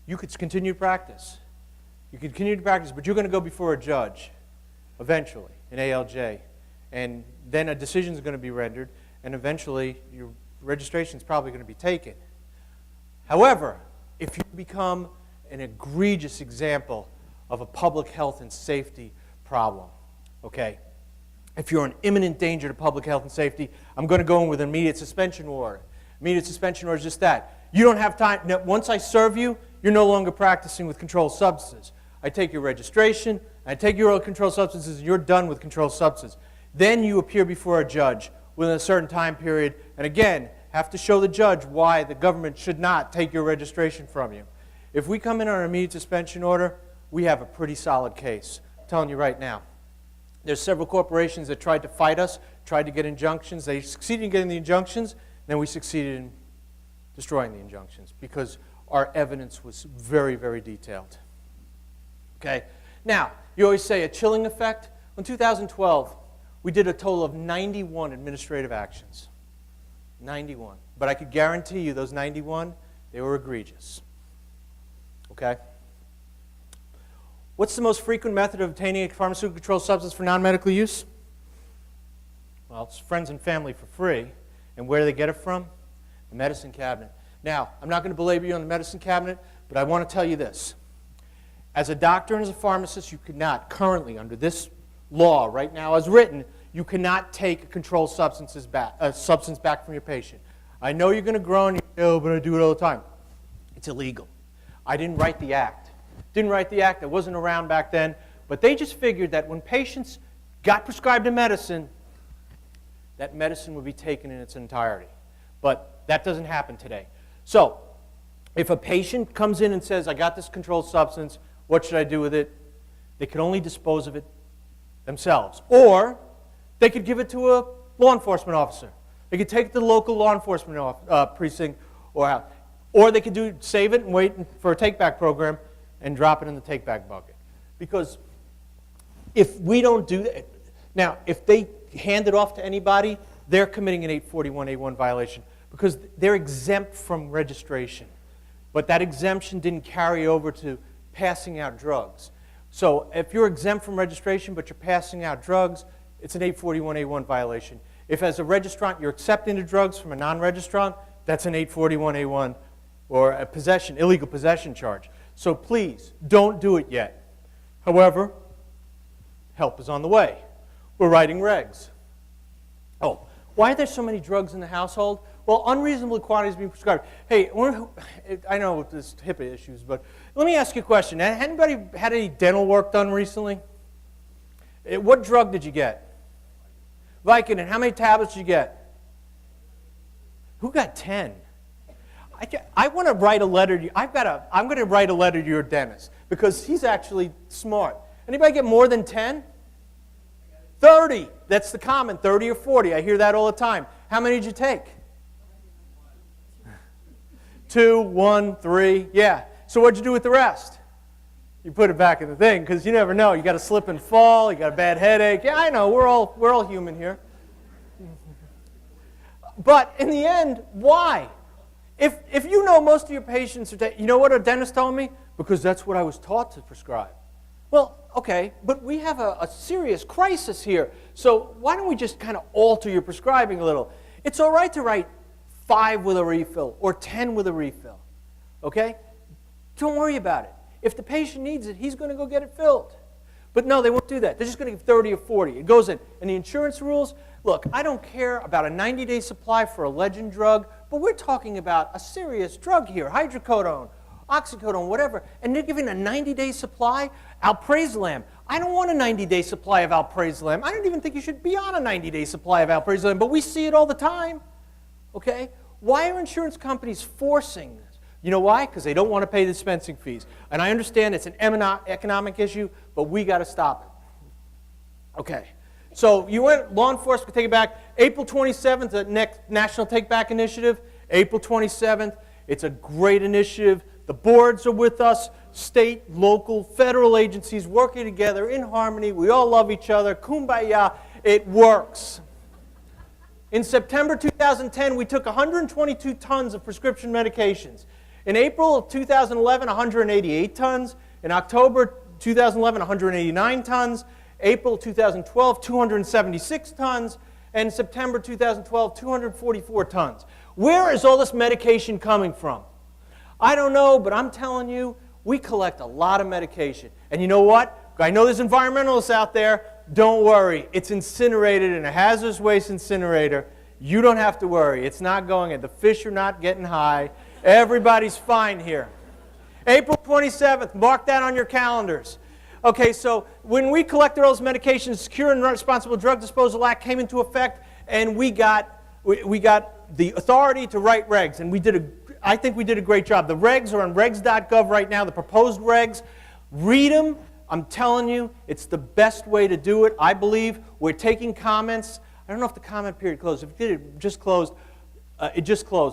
you could continue to practice. You could continue to practice, but you're going to go before a judge eventually, an ALJ. And then a decision is going to be rendered, and eventually your registration is probably going to be taken. However, if you become an egregious example of a public health and safety problem, okay, If you're in imminent danger to public health and safety, I'm going to go in with an immediate suspension order. Immediate suspension order is just that. You don't have time. Now, once I serve you, you're no longer practicing with controlled substances. I take your registration, I take your controlled substances, and you're done with controlled substances. Then you appear before a judge within a certain time period, and again, have to show the judge why the government should not take your registration from you. If we come in on an immediate suspension order, we have a pretty solid case. I'm telling you right now. There's several corporations that tried to fight us, tried to get injunctions. They succeeded in getting the injunctions, then we succeeded in destroying the injunctions because our evidence was very, very detailed. Okay? Now, you always say a chilling effect. In 2012, we did a total of 91 administrative actions. 91. But I could guarantee you those 91, they were egregious. Okay? What's the most frequent method of obtaining a pharmaceutical controlled substance for non-medical use? Well, it's friends and family for free. And where do they get it from? The medicine cabinet. Now, I'm not going to belabor you on the medicine cabinet, but I want to tell you this. As a doctor and as a pharmacist, you cannot currently, under this law right now as written, you cannot take a controlled substance back from your patient. I know you're going to groan, oh, but I do it all the time. It's illegal. I didn't write the act. Didn't write the act. I wasn't around back then. But they just figured that when patients got prescribed a medicine, that medicine would be taken in its entirety. But that doesn't happen today. So if a patient comes in and says, I got this controlled substance, what should I do with it? They can only dispose of it themselves. Or they could give it to a law enforcement officer. They could take it to the local law enforcement precinct or they could save it and wait for a take-back program and drop it in the take-back bucket. Because if we don't do that, now, if they hand it off to anybody, they're committing an 841A1 violation because they're exempt from registration. But that exemption didn't carry over to passing out drugs. So if you're exempt from registration but you're passing out drugs, it's an 841A1 violation. If as a registrant you're accepting the drugs from a non-registrant, that's an 841A1 or a illegal possession charge. So please, don't do it yet. However, help is on the way. We're writing regs. Oh, why are there so many drugs in the household? Well, unreasonable quantities being prescribed. Hey, I know there's HIPAA issues, but let me ask you a question. Anybody had any dental work done recently? What drug did you get? Vicodin. And how many tablets did you get? Who got 10? I want to write a letter to you. I'm going to write a letter to your dentist because he's actually smart. Anybody get more than 10? 30. That's the common, 30 or 40. I hear that all the time. How many did you take? 2, 1, 3. Yeah. So what'd you do with the rest? You put it back in the thing because you never know. You got to slip and fall. You got a bad headache. Yeah, I know. We're all human here. But in the end, why? If you know most of your patients are you know what a dentist told me? Because that's what I was taught to prescribe. Well, okay, but we have a serious crisis here. So why don't we just kind of alter your prescribing a little? It's all right to write 5 with a refill or 10 with a refill. Okay? Don't worry about it. If the patient needs it, he's going to go get it filled. But no, they won't do that. They're just going to give 30 or 40. It goes in. And the insurance rules, look, I don't care about a 90-day supply for a legend drug, but we're talking about a serious drug here, hydrocodone, oxycodone, whatever, and they're giving a 90-day supply. Alprazolam. I don't want a 90-day supply of alprazolam. I don't even think you should be on a 90-day supply of alprazolam, but we see it all the time. Okay? Why are insurance companies forcing this? You know why? Because they don't want to pay the dispensing fees. And I understand it's an economic issue, but we got to stop it. Okay. So you went, law enforcement, take it back. April 27th, the next National Take Back Initiative. April 27th. It's a great initiative. The boards are with us. State, local, federal agencies working together in harmony. We all love each other. Kumbaya. It works. In September 2010, we took 122 tons of prescription medications. In April of 2011, 188 tons. In October 2011, 189 tons. April 2012, 276 tons. And September 2012, 244 tons. Where is all this medication coming from? I don't know, but I'm telling you, we collect a lot of medication. And you know what? I know there's environmentalists out there. don't worry. It's incinerated in a hazardous waste incinerator. You don't have to worry. It's not going in. The fish are not getting high. Everybody's fine here. April 27th, mark that on your calendars. Okay, so when we collected all those medications, Secure and Responsible Drug Disposal Act came into effect, and we got the authority to write regs, and I think we did a great job. The regs are on regs.gov right now, the proposed regs. Read them. I'm telling you, it's the best way to do it. I believe we're taking comments. I don't know if the comment period closed. If it did, it just closed,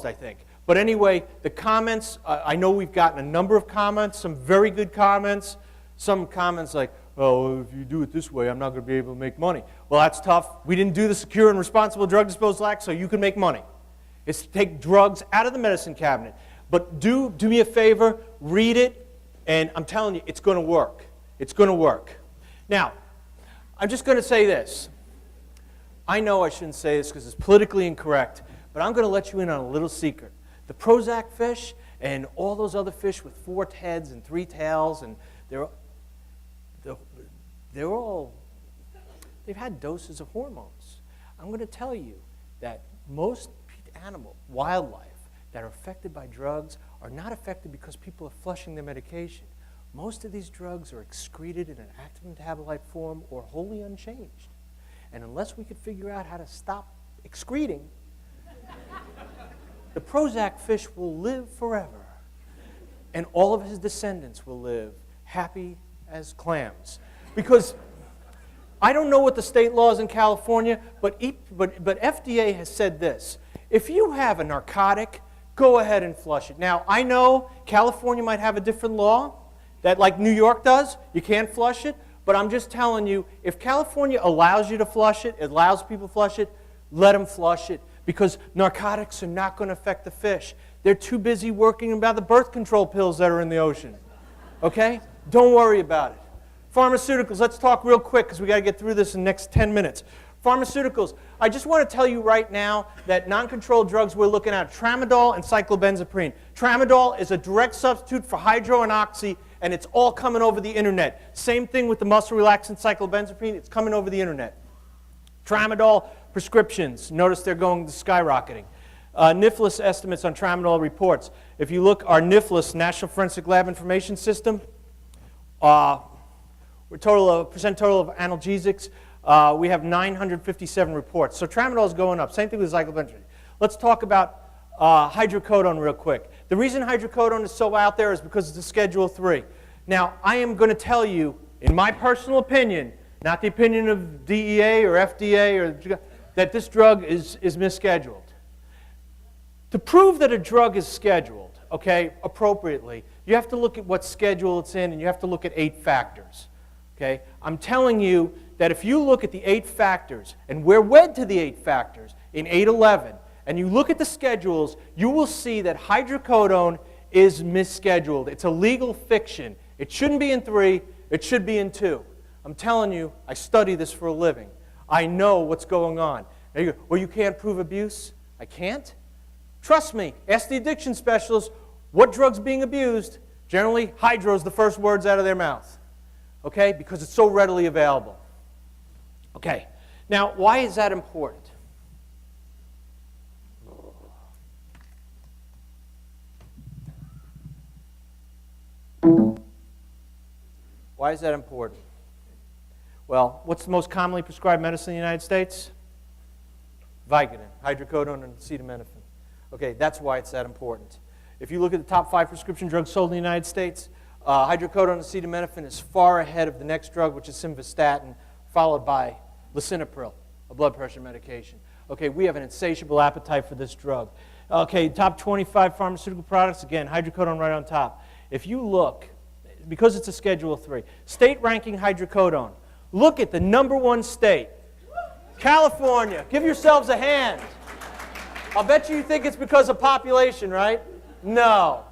I think. But anyway, the comments, I know we've gotten a number of comments, some very good comments. Some comments like, oh, if you do it this way, I'm not going to be able to make money. Well, that's tough. We didn't do the Secure and Responsible Drug Disposal Act so you can make money. It's to take drugs out of the medicine cabinet. But do me a favor, read it, and I'm telling you, it's going to work. It's going to work. Now, I'm just going to say this. I know I shouldn't say this because it's politically incorrect, but I'm going to let you in on a little secret. The Prozac fish and all those other fish with 4 heads and 3 tails, and they've had doses of hormones. I'm going to tell you that most wildlife that are affected by drugs are not affected because people are flushing their medication. Most of these drugs are excreted in an active metabolite form or wholly unchanged. And unless we could figure out how to stop excreting, the Prozac fish will live forever. And all of his descendants will live happy as clams. Because I don't know what the state law is in California, but FDA has said this. If you have a narcotic, go ahead and flush it. Now, I know California might have a different law that, like New York does, you can't flush it, but I'm just telling you, if California allows you to flush it, it allows people to flush it, let them flush it, because narcotics are not going to affect the fish. They're too busy working about the birth control pills that are in the ocean. Okay? Don't worry about it. Pharmaceuticals, let's talk real quick because we got to get through this in the next 10 minutes. Pharmaceuticals, I just want to tell you right now that non-controlled drugs we're looking at, tramadol and cyclobenzaprine. Tramadol is a direct substitute for hydro and oxy, and it's all coming over the internet. Same thing with the muscle relaxant cyclobenzaprine, it's coming over the internet. Tramadol prescriptions, notice they're going skyrocketing. NIFLS estimates on tramadol reports. If you look, our NIFLS, National Forensic Lab Information System, total of analgesics, we have 957 reports. So tramadol is going up. Same thing with cyclobenzaprine. Let's talk about hydrocodone real quick. The reason hydrocodone is so out there is because it's a Schedule 3. Now, I am going to tell you, in my personal opinion, not the opinion of DEA or FDA, that this drug is misscheduled. To prove that a drug is scheduled, okay, appropriately, you have to look at what schedule it's in, and you have to look at 8 factors. Okay? I'm telling you that if you look at the 8 factors, and we're wed to the 8 factors in 811, and you look at the schedules, you will see that hydrocodone is misscheduled. It's a legal fiction. It shouldn't be in 3, it should be in 2. I'm telling you, I study this for a living. I know what's going on. Now you go, well, you can't prove abuse? I can't? Trust me, ask the addiction specialist what drug's being abused. Generally, hydro is the first words out of their mouth. Okay? Because it's so readily available. Okay. Now, why is that important? Why is that important? Well, what's the most commonly prescribed medicine in the United States? Vicodin, hydrocodone, and acetaminophen. Okay, that's why it's that important. If you look at the top 5 prescription drugs sold in the United States, hydrocodone and acetaminophen is far ahead of the next drug, which is simvastatin, followed by lisinopril, a blood pressure medication. Okay, we have an insatiable appetite for this drug. Okay, top 25 pharmaceutical products, again, hydrocodone right on top. If you look, because it's a Schedule 3, state ranking hydrocodone, look at the #1 state, California. Give yourselves a hand. I'll bet you think it's because of population, right? No.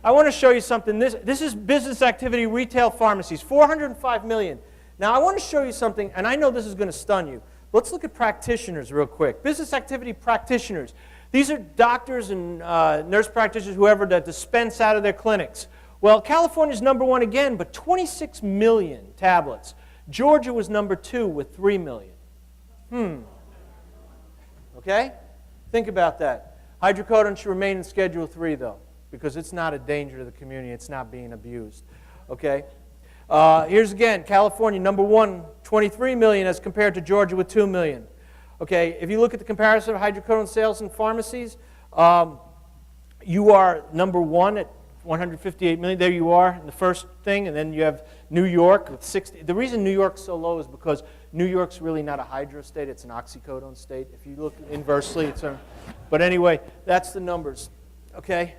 I want to show you something. This is business activity retail pharmacies, 405 million. Now, I want to show you something, and I know this is going to stun you. Let's look at practitioners real quick. Business activity practitioners. These are doctors and nurse practitioners, whoever, that dispense out of their clinics. Well, California's #1 again, but 26 million tablets. Georgia was number 2 with 3 million. Okay? Think about that. Hydrocodone should remain in Schedule 3, though, because it's not a danger to the community. It's not being abused. Okay? Here's again, California, number 1, 23 million as compared to Georgia with 2 million. Okay, if you look at the comparison of hydrocodone sales in pharmacies, you are number 1 at 158 million. There you are in the first thing, and then you have New York with 60. The reason New York's so low is because New York's really not a hydro state, it's an oxycodone state. If you look inversely, it's a... But anyway, that's the numbers, okay?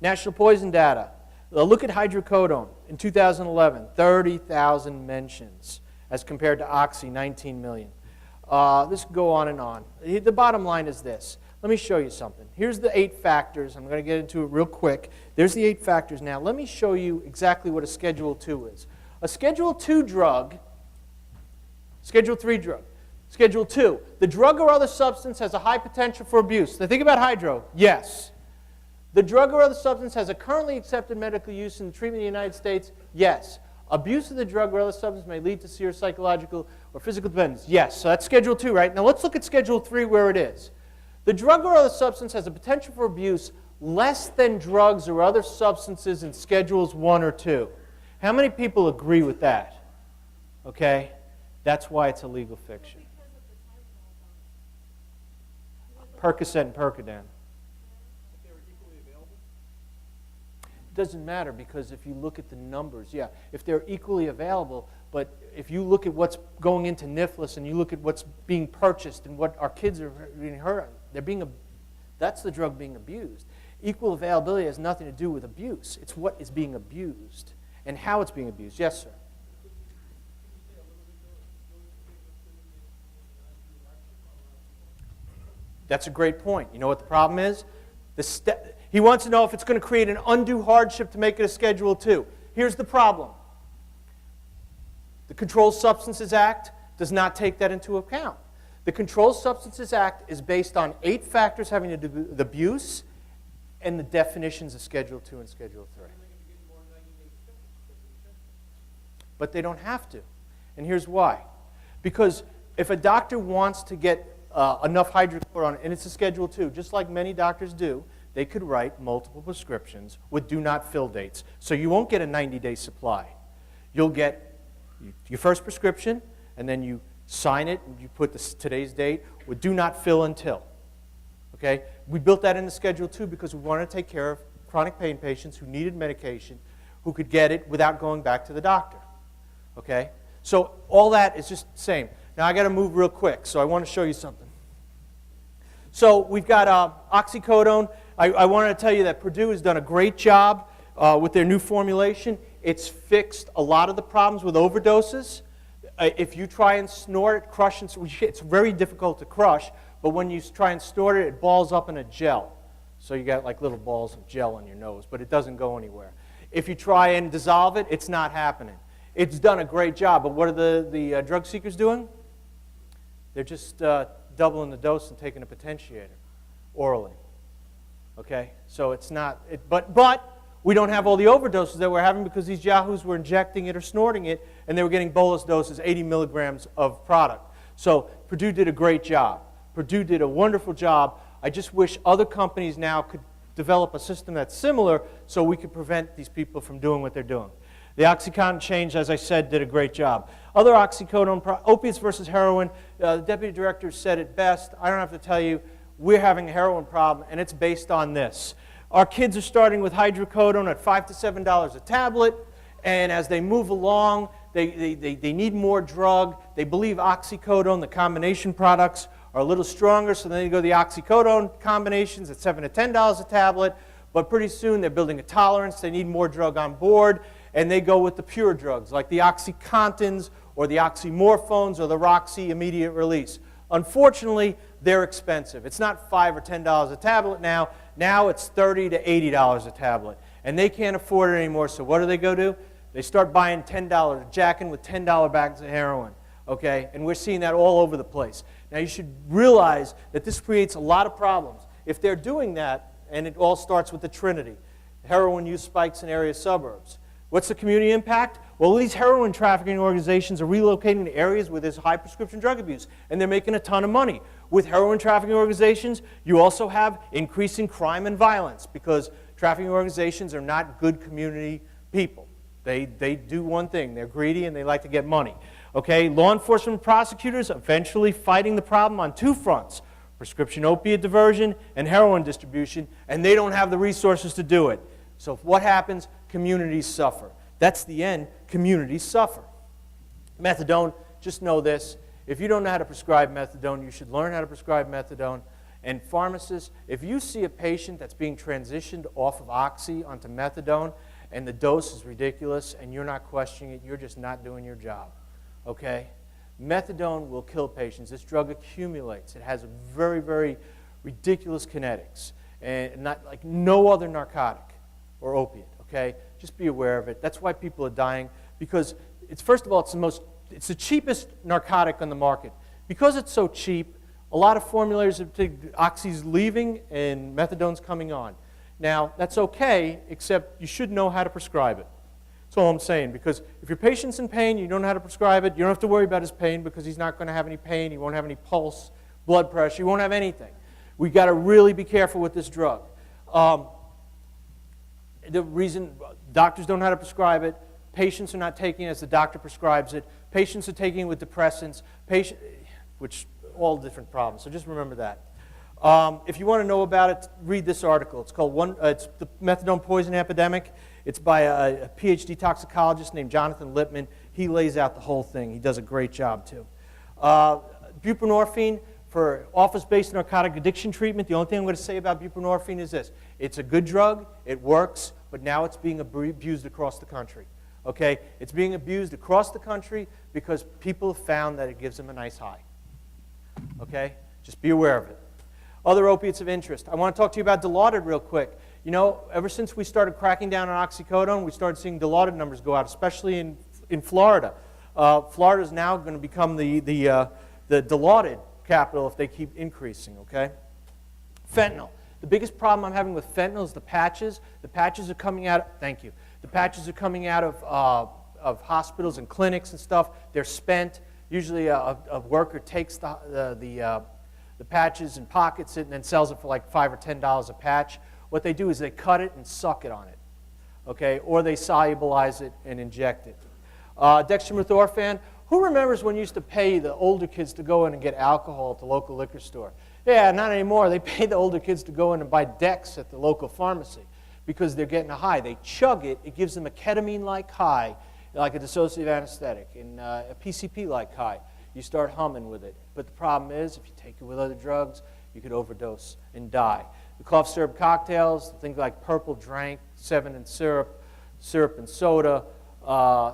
National poison data. Look at hydrocodone. In 2011, 30,000 mentions as compared to oxy, 19 million. This could go on and on. The bottom line is this. Let me show you something. Here's the 8 factors. I'm going to get into it real quick. There's the 8 factors now. Let me show you exactly what a Schedule 2 is. A Schedule 2 drug, Schedule 3 drug, Schedule 2, the drug or other substance has a high potential for abuse. Now think about hydro. Yes. The drug or other substance has a currently accepted medical use in the treatment in the United States. Yes. Abuse of the drug or other substance may lead to serious psychological or physical dependence. Yes. So that's Schedule 2, right? Now let's look at Schedule 3 where it is. The drug or other substance has a potential for abuse less than drugs or other substances in Schedules 1 or 2. How many people agree with that? Okay? That's why it's a legal fiction. Percocet and Percodan. It doesn't matter because if you look at the numbers, yeah, if they're equally available, but if you look at what's going into NIFLS and you look at what's being purchased and what our kids are being hurt, that's the drug being abused. Equal availability has nothing to do with abuse. It's what is being abused and how it's being abused. Yes, sir. That's a great point. You know what the problem is? He wants to know if it's going to create an undue hardship to make it a Schedule 2. Here's the problem. The Controlled Substances Act does not take that into account. The Controlled Substances Act is based on 8 factors having to do with abuse and the definitions of Schedule 2 and Schedule 3. But they don't have to. And here's why. Because if a doctor wants to get enough hydrocodone, and it's a Schedule 2, just like many doctors do, they could write multiple prescriptions with do not fill dates. So you won't get a 90-day supply. You'll get your first prescription, and then you sign it, and you put today's date with do not fill until. Okay? We built that into Schedule 2 because we wanted to take care of chronic pain patients who needed medication, who could get it without going back to the doctor. Okay? So all that is just the same. Now I got to move real quick, so I want to show you something. So we've got oxycodone. I wanted to tell you that Purdue has done a great job with their new formulation. It's fixed a lot of the problems with overdoses. If you try and snort it, crush it, it's very difficult to crush, but when you try and snort it, it balls up in a gel. So you got like little balls of gel in your nose, but it doesn't go anywhere. If you try and dissolve it, it's not happening. It's done a great job, but what are the drug seekers doing? They're just doubling the dose and taking a potentiator orally. Okay, so it's not, but we don't have all the overdoses that we're having because these yahoos were injecting it or snorting it, and they were getting bolus doses, 80 milligrams of product. So Purdue did a great job. Purdue did a wonderful job. I just wish other companies now could develop a system that's similar so we could prevent these people from doing what they're doing. The OxyContin change, as I said, did a great job. Other oxycodone, opiates versus heroin, the deputy director said it best. I don't have to tell you, we're having a heroin problem, and it's based on this. Our kids are starting with hydrocodone at $5 to $7 a tablet, and as they move along, they need more drug. They believe oxycodone, the combination products, are a little stronger, so then they go to the oxycodone combinations at $7 to $10 a tablet, but pretty soon they're building a tolerance. They need more drug on board, and they go with the pure drugs, like the OxyContins or the oxymorphones or the Roxy immediate release. Unfortunately, they're expensive. It's not $5 or $10 a tablet now. Now it's $30 to $80 a tablet. And they can't afford it anymore, so what do they go do? They start buying $10, jacking with $10 bags of heroin. Okay? And we're seeing that all over the place. Now you should realize that this creates a lot of problems. If they're doing that, and it all starts with the Trinity, heroin use spikes in area suburbs. What's the community impact? Well, these heroin trafficking organizations are relocating to areas where there's high prescription drug abuse, and they're making a ton of money. With heroin trafficking organizations, you also have increasing crime and violence because trafficking organizations are not good community people. They do one thing. They're greedy and they like to get money. Okay? Law enforcement and prosecutors eventually fighting the problem on two fronts, prescription opiate diversion and heroin distribution, and they don't have the resources to do it. So what happens? Communities suffer. That's the end. Communities suffer. Methadone, just know this. If you don't know how to prescribe methadone, you should learn how to prescribe methadone. And pharmacists, if you see a patient that's being transitioned off of oxy onto methadone and the dose is ridiculous and you're not questioning it, you're just not doing your job. Okay? Methadone will kill patients. This drug accumulates. It has very, very ridiculous kinetics, and not like no other narcotic or opiate. Okay, just be aware of it. That's why people are dying, because it's, first of all, it's the cheapest narcotic on the market. Because it's so cheap, a lot of formulators have taken oxy's leaving and methadone's coming on. Now that's okay, except you should know how to prescribe it. That's all I'm saying, because if your patient's in pain, you don't know how to prescribe it, you don't have to worry about his pain because he's not going to have any pain, he won't have any pulse, blood pressure, he won't have anything. We've got to really be careful with this drug. The reason doctors don't know how to prescribe it, patients are not taking it as the doctor prescribes it, patients are taking it with depressants, which all different problems, so just remember that. If you want to know about it, read this article. It's called it's the Methadone Poison Epidemic. It's by a PhD toxicologist named Jonathan Lippman. He lays out the whole thing. He does a great job, too. Buprenorphine, for office-based narcotic addiction treatment, the only thing I'm going to say about buprenorphine is this. It's a good drug, it works, but now it's being abused across the country. Okay? It's being abused across the country because people have found that it gives them a nice high. Okay? Just be aware of it. Other opiates of interest. I want to talk to you about Dilaudid real quick. You know, ever since we started cracking down on oxycodone, we started seeing Dilaudid numbers go out, especially in Florida. Florida is now going to become the Dilaudid capital if they keep increasing, okay? Fentanyl. The biggest problem I'm having with fentanyl is the patches. The patches are coming out, thank you. The patches are coming out of hospitals and clinics and stuff. They're spent. Usually a worker takes the patches and pockets it and then sells it for like $5 or $10 a patch. What they do is they cut it and suck it on it, okay? Or they solubilize it and inject it. Dextromethorphan. Who remembers when you used to pay the older kids to go in and get alcohol at the local liquor store? Yeah, not anymore. They pay the older kids to go in and buy Dex at the local pharmacy because they're getting a high. They chug it. It gives them a ketamine-like high, like a dissociative anesthetic, and a PCP-like high. You start humming with it. But the problem is, if you take it with other drugs, you could overdose and die. The cough syrup cocktails, things like Purple Drank, 7 and syrup and soda,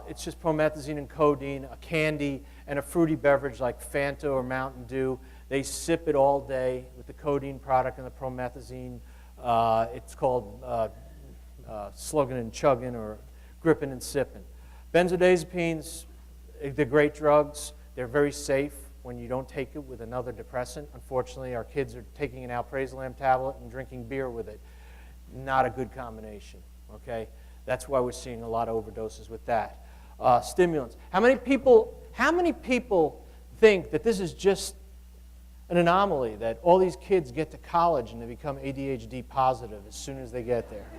it's just promethazine and codeine, a candy, and a fruity beverage like Fanta or Mountain Dew. They sip it all day with the codeine product and the promethazine. It's called slugging and chugging or gripping and sipping. Benzodiazepines, they're great drugs. They're very safe when you don't take it with another depressant. Unfortunately, our kids are taking an alprazolam tablet and drinking beer with it. Not a good combination, okay? That's why we're seeing a lot of overdoses with that. Stimulants. How many people think that this is just an anomaly, that all these kids get to college and they become ADHD positive as soon as they get there?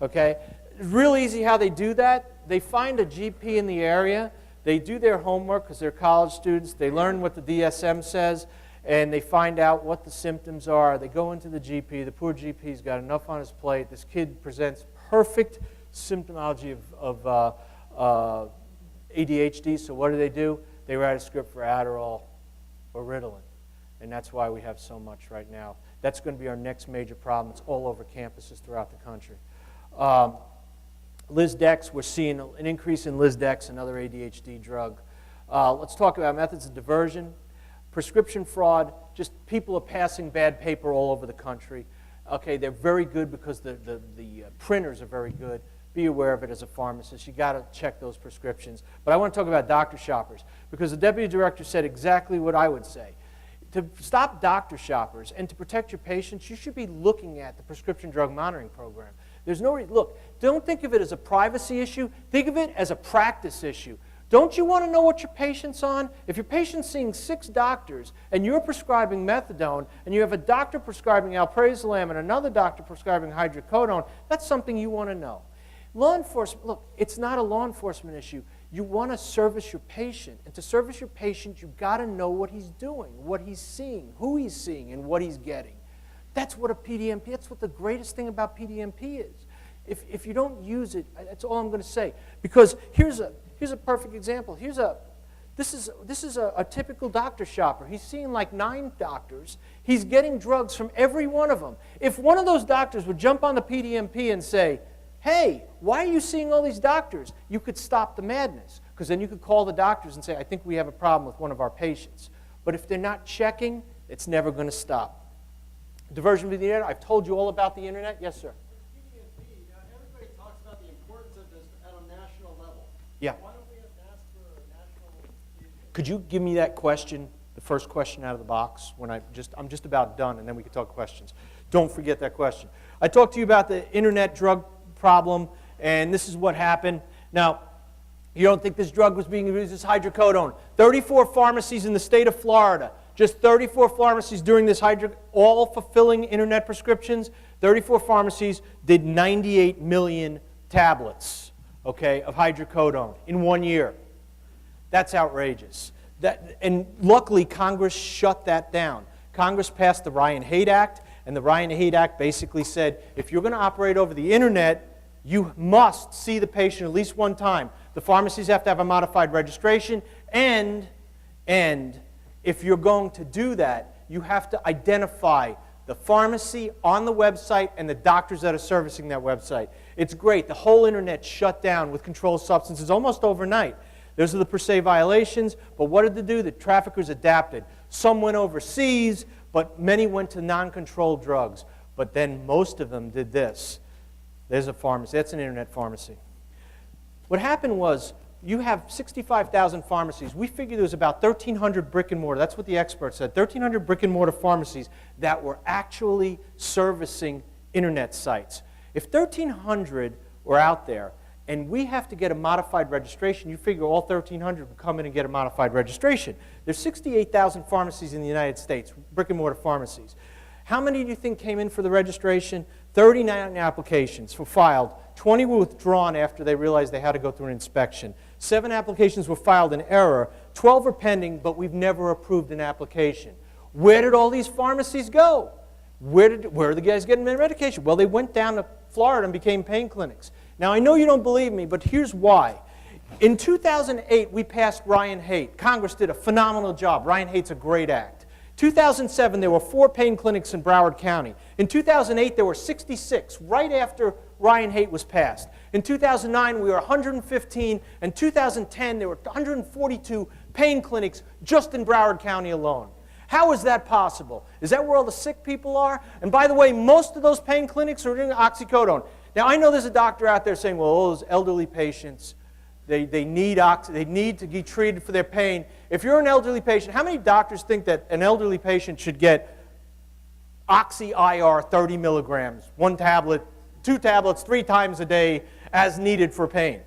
Okay? It's real easy how they do that. They find a GP in the area. They do their homework because they're college students. They learn what the DSM says, and they find out what the symptoms are. They go into the GP. The poor GP's got enough on his plate. This kid presents perfect symptomology of ADHD, so what do? They write a script for Adderall or Ritalin, and that's why we have so much right now. That's going to be our next major problem. It's all over campuses throughout the country. Lisdex, we're seeing an increase in Lisdex, another ADHD drug. Let's talk about methods of diversion. Prescription fraud, just people are passing bad paper all over the country. Okay, they're very good because the printers are very good. Be aware of it as a pharmacist. You got to check those prescriptions. But I want to talk about doctor shoppers because the deputy director said exactly what I would say. To stop doctor shoppers and to protect your patients, you should be looking at the prescription drug monitoring program. There's no look, don't think of it as a privacy issue. Think of it as a practice issue. Don't you want to know what your patient's on? If your patient's seeing 6 doctors and you're prescribing methadone and you have a doctor prescribing alprazolam and another doctor prescribing hydrocodone, that's something you want to know. Law enforcement, look, it's not a law enforcement issue. You want to service your patient. And to service your patient, you've got to know what he's doing, what he's seeing, who he's seeing, and what he's getting. That's what a PDMP, that's what the greatest thing about PDMP is. If you don't use it, that's all I'm going to say. Because here's a perfect example. This is a typical doctor shopper. He's seeing like 9 doctors. He's getting drugs from every one of them. If one of those doctors would jump on the PDMP and say, hey, why are you seeing all these doctors? You could stop the madness. Because then you could call the doctors and say, I think we have a problem with one of our patients. But if they're not checking, it's never going to stop. Diversion of the internet, I've told you all about the internet. Yes, sir. Everybody talks about the importance of this at a national level. Yeah. Why don't we have to ask for a national... Could you give me that question, the first question out of the box? I'm just about done, and then we can talk questions. Don't forget that question. I talked to you about the internet drug problem, and this is what happened. Now, you don't think this drug was being used as hydrocodone. 34 pharmacies in the state of Florida. Just 34 pharmacies doing this, all fulfilling internet prescriptions. 34 pharmacies did 98 million tablets, okay, of hydrocodone in 1 year. That's outrageous. And luckily, Congress shut that down. Congress passed the Ryan-Haight Act, and the Ryan-Haight Act basically said, if you're going to operate over the internet, you must see the patient at least one time. The pharmacies have to have a modified registration, and if you're going to do that, you have to identify the pharmacy on the website and the doctors that are servicing that website. It's great. The whole internet shut down with controlled substances almost overnight. Those are the per se violations, but what did they do? The traffickers adapted. Some went overseas, but many went to non-controlled drugs. But then most of them did this. There's a pharmacy. That's an internet pharmacy. What happened was, you have 65,000 pharmacies. We figured there was about 1,300 brick and mortar. That's what the experts said. 1,300 brick and mortar pharmacies that were actually servicing internet sites. If 1,300 were out there, and we have to get a modified registration, you figure all 1,300 would come in and get a modified registration. There's 68,000 pharmacies in the United States, brick and mortar pharmacies. How many do you think came in for the registration? 39 applications were filed. 20 were withdrawn after they realized they had to go through an inspection. 7 applications were filed in error. 12 are pending, but we've never approved an application. Where did all these pharmacies go? Where are the guys getting their medication? Well, they went down to Florida and became pain clinics. Now, I know you don't believe me, but here's why. In 2008, we passed Ryan-Haight. Congress did a phenomenal job. Ryan-Haight's a great act. 2007, there were 4 pain clinics in Broward County. In 2008, there were 66, right after Ryan-Haight was passed. In 2009, we were 115. In 2010, there were 142 pain clinics just in Broward County alone. How is that possible? Is that where all the sick people are? And by the way, most of those pain clinics are doing oxycodone. Now, I know there's a doctor out there saying, well, all those elderly patients, they need to be treated for their pain. If you're an elderly patient, how many doctors think that an elderly patient should get Oxy-IR 30 milligrams, 1 tablet, 2 tablets, 3 times a day as needed for pain?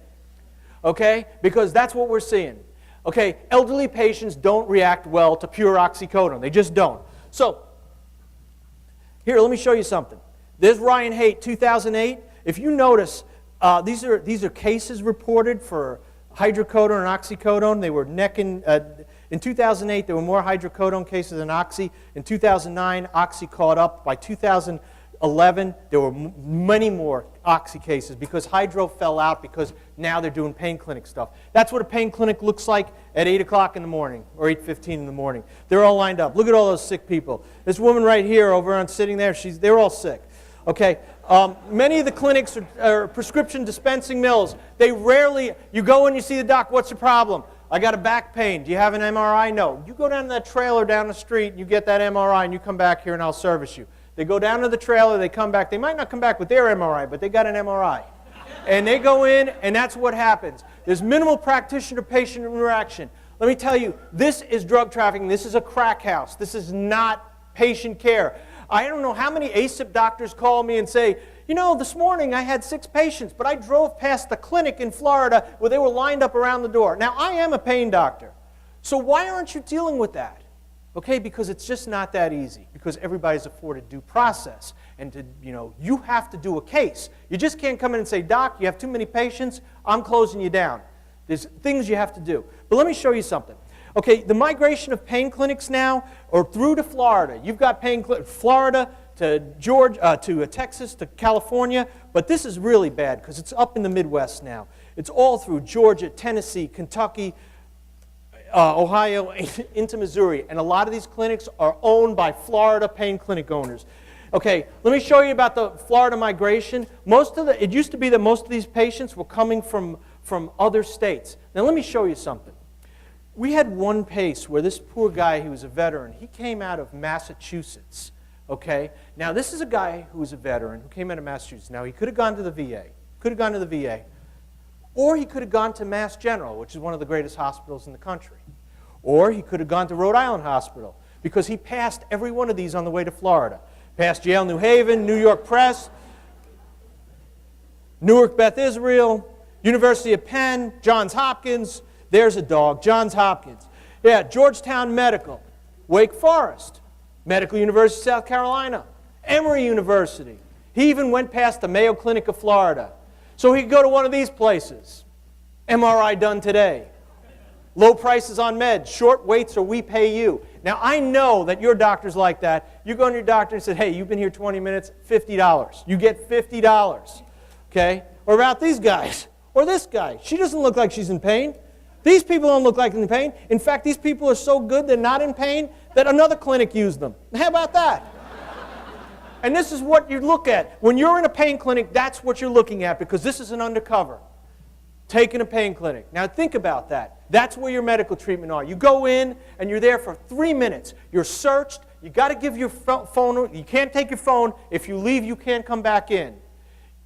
Okay? Because that's what we're seeing. Okay? Elderly patients don't react well to pure oxycodone. They just don't. So, here, let me show you something. There's Ryan-Haight, 2008. If you notice, these are cases reported for hydrocodone and oxycodone. They were in 2008, there were more hydrocodone cases than oxy. In 2009, oxy caught up. By 2011, there were many more oxy cases because hydro fell out because now they're doing pain clinic stuff. That's what a pain clinic looks like at 8 o'clock in the morning or 8:15 in the morning. They're all lined up. Look at all those sick people. This woman right here over on sitting there, they're all sick. Okay, many of the clinics are prescription dispensing mills. You go in, you see the doc, what's the problem? I got a back pain. Do you have an MRI? No. You go down to that trailer down the street, and you get that MRI, and you come back here, and I'll service you. They go down to the trailer, they come back. They might not come back with their MRI, but they got an MRI. And they go in, and that's what happens. There's minimal practitioner-patient interaction. Let me tell you, this is drug trafficking. This is a crack house. This is not patient care. I don't know how many ASIP doctors call me and say, you know, this morning I had 6 patients, but I drove past the clinic in Florida where they were lined up around the door. Now, I am a pain doctor, so why aren't you dealing with that? Okay, because it's just not that easy, because everybody's afforded due process. And to, you have to do a case. You just can't come in and say, Doc, you have too many patients, I'm closing you down. There's things you have to do. But let me show you something. Okay, the migration of pain clinics now, or through to Florida. You've got pain clinics, Florida to Georgia, to Texas, to California, but this is really bad because it's up in the Midwest now. It's all through Georgia, Tennessee, Kentucky, Ohio, into Missouri. And a lot of these clinics are owned by Florida pain clinic owners. Okay, let me show you about the Florida migration. It used to be that most of these patients were coming from other states. Now let me show you something. We had one case where this poor guy, he was a veteran, he came out of Massachusetts. Okay, now this is a guy who was a veteran who came out of Massachusetts. Now he could have gone to the VA, or he could have gone to Mass General, which is one of the greatest hospitals in the country. Or he could have gone to Rhode Island Hospital, because he passed every one of these on the way to Florida. Passed Yale, New Haven, New York Press, Newark Beth Israel, University of Penn, Johns Hopkins. There's a dog, Johns Hopkins. Yeah, Georgetown Medical, Wake Forest, Medical University of South Carolina, Emory University. He even went past the Mayo Clinic of Florida. So he could go to one of these places. MRI done today. Low prices on meds, short waits or we pay you. Now I know that your doctor's like that. You go to your doctor and say, hey, you've been here 20 minutes, $50. You get $50. Okay? Or about these guys, or this guy. She doesn't look like she's in pain. These people don't look like they're in pain. In fact, these people are so good they're not in pain that another clinic used them. How about that? And this is what you look at. When you're in a pain clinic, that's what you're looking at, because this is an undercover. Taking a pain clinic. Now think about that. That's where your medical treatment are. You go in and you're there for 3 minutes. You're searched. You got to give your phone. You can't take your phone. If you leave, you can't come back in.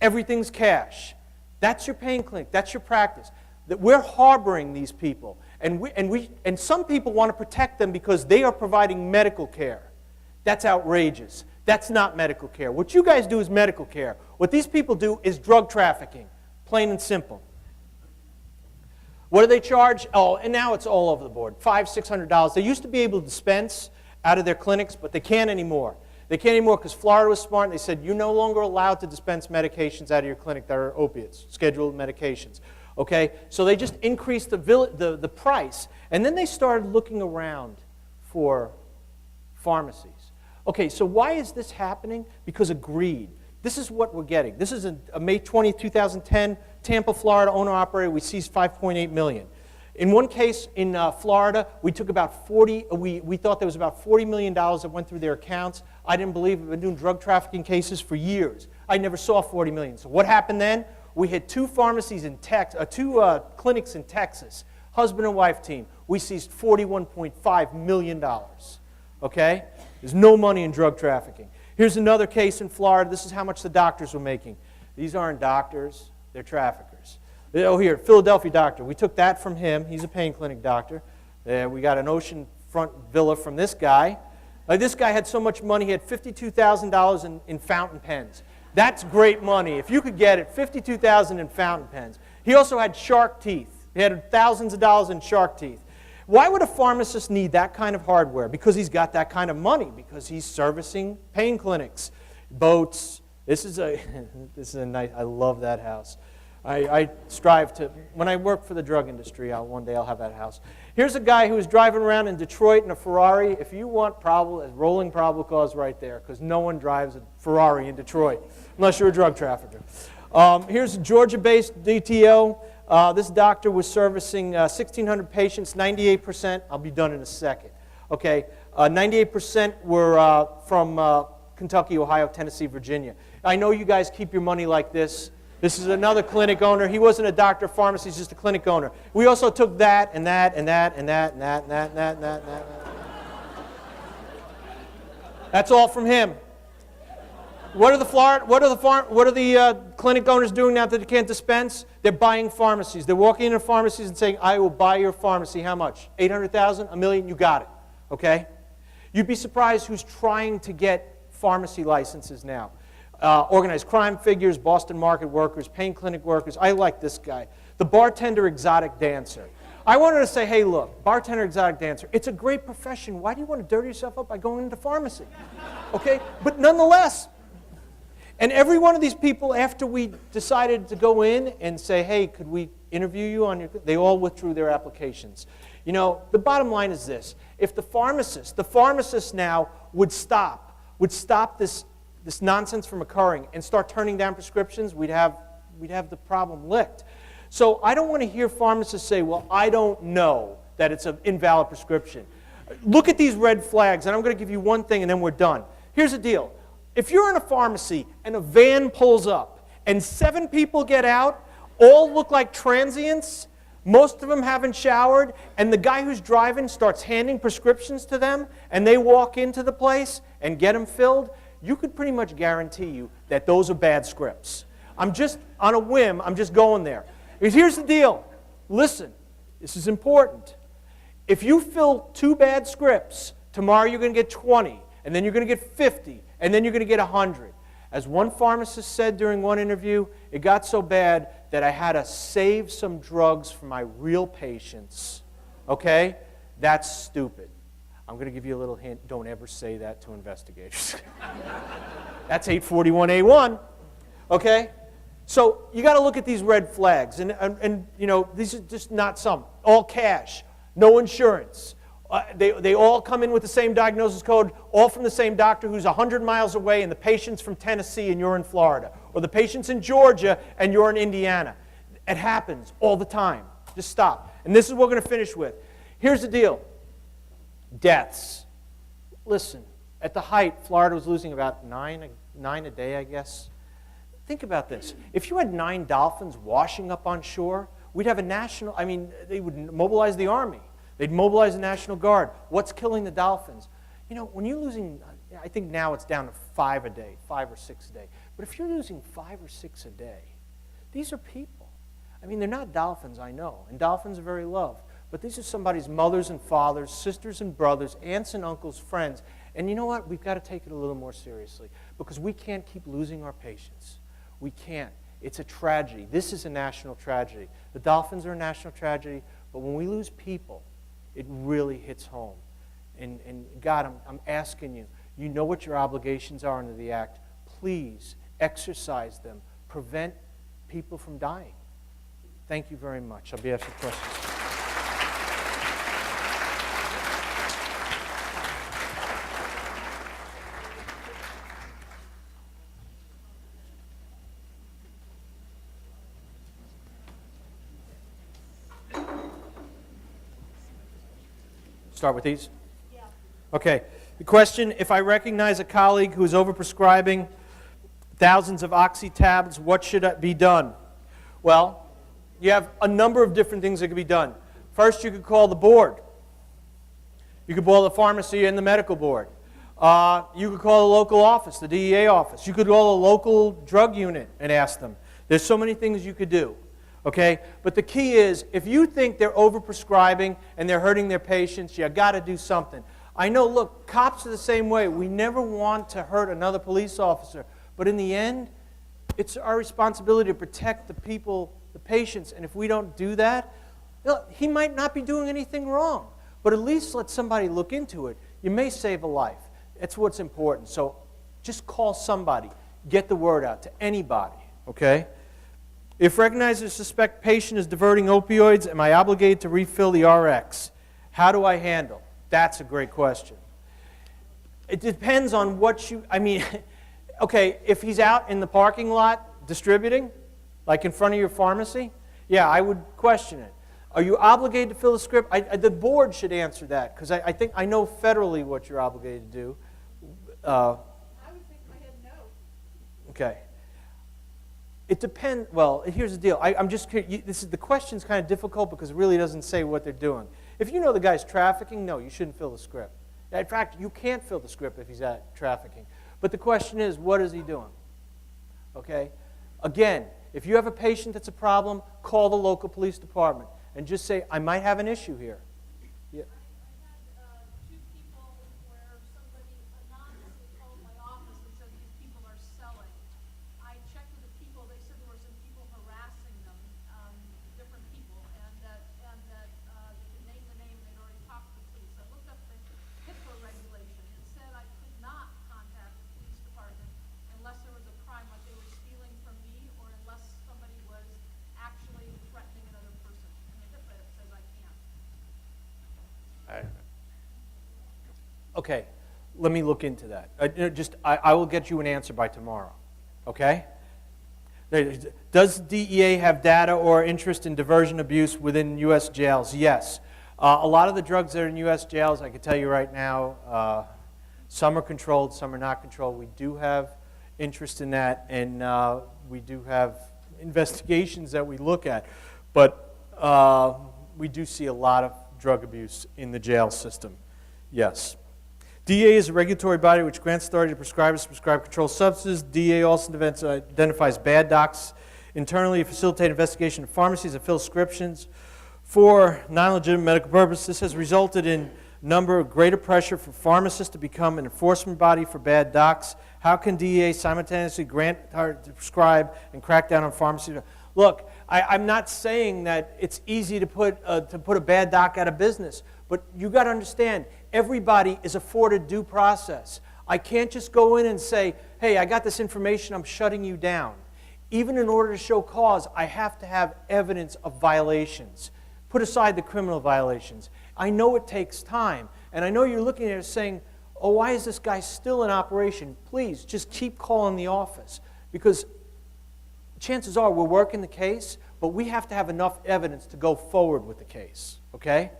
Everything's cash. That's your pain clinic. That's your practice. That we're harboring these people, and some people want to protect them because they are providing medical care. That's outrageous. That's not medical care. What you guys do is medical care. What these people do is drug trafficking, plain and simple. What do they charge? Oh, and now it's all over the board. $500, $600. They used to be able to dispense out of their clinics, but they can't anymore. They can't anymore because Florida was smart and they said, you're no longer allowed to dispense medications out of your clinic that are opiates, scheduled medications. Okay? So they just increased the price, and then they started looking around for pharmacies. Okay, so why is this happening? Because of greed. This is what we're getting. This is a May 20, 2010, Tampa, Florida, owner-operator. We seized $5.8 million. In one case in Florida, we took about we thought there was about $40 million that went through their accounts. I didn't believe it. We've been doing drug trafficking cases for years. I never saw $40 million. So what happened then? We had two clinics in Texas, husband and wife team. We seized $41.5 million. Okay? There's no money in drug trafficking. Here's another case in Florida. This is how much the doctors were making. These aren't doctors. They're traffickers. Oh, here, Philadelphia doctor. We took that from him. He's a pain clinic doctor. We got an oceanfront villa from this guy. This guy had so much money, he had $52,000 in fountain pens. That's great money. If you could get it, $52,000 in fountain pens. He also had shark teeth. He had thousands of dollars in shark teeth. Why would a pharmacist need that kind of hardware? Because he's got that kind of money, because he's servicing pain clinics, boats. This is a nice, I love that house. I strive to, when I work for the drug industry, one day I'll have that house. Here's a guy who was driving around in Detroit in a Ferrari. If you want rolling probable cause right there, because no one drives a Ferrari in Detroit, unless you're a drug trafficker. Here's a Georgia-based DTO. This doctor was servicing 1,600 patients, 98%. I'll be done in a second. Okay, 98% were from Kentucky, Ohio, Tennessee, Virginia. I know you guys keep your money like this. This is another clinic owner. He wasn't a doctor of pharmacy, he's just a clinic owner. We also took that and that and that and that and that and that and that and that and that. That's all from him. What are the clinic owners doing now that they can't dispense? They're buying pharmacies. They're walking into pharmacies and saying, I will buy your pharmacy. How much? $800,000? $1 million? You got it. Okay? You'd be surprised who's trying to get pharmacy licenses now. Organized crime figures, Boston market workers, pain clinic workers. I like this guy. The bartender exotic dancer. I wanted to say, hey, look, bartender exotic dancer, it's a great profession. Why do you want to dirty yourself up by going into pharmacy? Okay? But nonetheless, and every one of these people, after we decided to go in and say, hey, could we interview you on your, they all withdrew their applications. You know, the bottom line is this. If the pharmacist now would stop this nonsense from occurring and start turning down prescriptions, we'd have the problem licked. So I don't want to hear pharmacists say, well, I don't know that it's an invalid prescription. Look at these red flags, and I'm going to give you one thing, and then we're done. Here's the deal. If you're in a pharmacy and a van pulls up and 7 people get out, all look like transients, most of them haven't showered, and the guy who's driving starts handing prescriptions to them, and they walk into the place and get them filled, you could pretty much guarantee you that those are bad scripts. I'm just, on a whim, I'm just going there. Because here's the deal. Listen, this is important. If you fill 2 bad scripts, tomorrow you're going to get 20, and then you're going to get 50, and then you're going to get 100. As one pharmacist said during one interview, it got so bad that I had to save some drugs for my real patients. Okay? That's stupid. I'm going to give you a little hint. Don't ever say that to investigators. That's 841A1. Okay? So you got to look at these red flags. And you know, these are just not some. All cash. No insurance. They all come in with the same diagnosis code, all from the same doctor who's 100 miles away, and the patient's from Tennessee and you're in Florida. Or the patient's in Georgia and you're in Indiana. It happens all the time. Just stop. And this is what we're going to finish with. Here's the deal. Deaths. Listen, at the height, Florida was losing about 9 a day, I guess. Think about this. If you had 9 dolphins washing up on shore, we'd have a national, I mean, they would mobilize the Army. They'd mobilize the National Guard. What's killing the dolphins? You know, when you're losing, I think now it's down to 5 a day, 5 or 6 a day. But if you're losing 5 or 6 a day, these are people. I mean, they're not dolphins, I know, and dolphins are very loved. But these are somebody's mothers and fathers, sisters and brothers, aunts and uncles, friends. And you know what? We've got to take it a little more seriously because we can't keep losing our patients. We can't. It's a tragedy. This is a national tragedy. The dolphins are a national tragedy, but when we lose people, it really hits home. And God, I'm asking you, you know what your obligations are under the Act. Please exercise them. Prevent people from dying. Thank you very much. I'll be asking questions. Start with these? Yeah. Okay. The question, if I recognize a colleague who is overprescribing thousands of oxy tabs, what should be done? Well, you have a number of different things that could be done. First, you could call the board. You could call the pharmacy and the medical board. You could call the local office, the DEA office. You could call a local drug unit and ask them. There's so many things you could do. Okay? But the key is, if you think they're overprescribing and they're hurting their patients, you got to do something. I know, look, cops are the same way. We never want to hurt another police officer. But in the end, it's our responsibility to protect the people, the patients. And if we don't do that, he might not be doing anything wrong. But at least let somebody look into it. You may save a life. That's what's important. So just call somebody. Get the word out to anybody. Okay? If recognized as a suspect patient is diverting opioids, am I obligated to refill the RX? How do I handle? That's a great question. It depends on what you, I mean, okay, if he's out in the parking lot distributing, like in front of your pharmacy, yeah, I would question it. Are you obligated to fill the script? The board should answer that, because I think I know federally what you're obligated to do. I would think my head no. Okay. It depends. Well, here's the deal. I'm just the question's kind of difficult because it really doesn't say what they're doing. If you know the guy's trafficking, no, you shouldn't fill the script. In fact, you can't fill the script if he's at trafficking. But the question is, what is he doing? Okay? Again, if you have a patient that's a problem, call the local police department and just say, I might have an issue here. Yeah. I had 2 people where somebody anonymously called my office Okay, let me look into that. I will get you an answer by tomorrow, okay? Does DEA have data or interest in diversion abuse within U.S. jails? Yes. A lot of the drugs that are in U.S. jails, I can tell you right now, some are controlled, some are not controlled. We do have interest in that, and we do have investigations that we look at. But we do see a lot of drug abuse in the jail system. Yes. DEA is a regulatory body which grants authority to prescribers to prescribe controlled substances. DEA also identifies bad docs internally to facilitate investigation of pharmacies and fill prescriptions for non-legitimate medical purposes. This has resulted in number of greater pressure for pharmacists to become an enforcement body for bad docs. How can DEA simultaneously grant authority to prescribe and crack down on pharmacies? Look, I'm not saying that it's easy to put a bad doc out of business, but you got to understand, everybody is afforded due process. I can't just go in and say, hey, I got this information, I'm shutting you down. Even in order to show cause, I have to have evidence of violations. Put aside the criminal violations. I know it takes time, and I know you're looking at it saying, oh, why is this guy still in operation? Please, just keep calling the office, because chances are we're working the case, but we have to have enough evidence to go forward with the case, okay?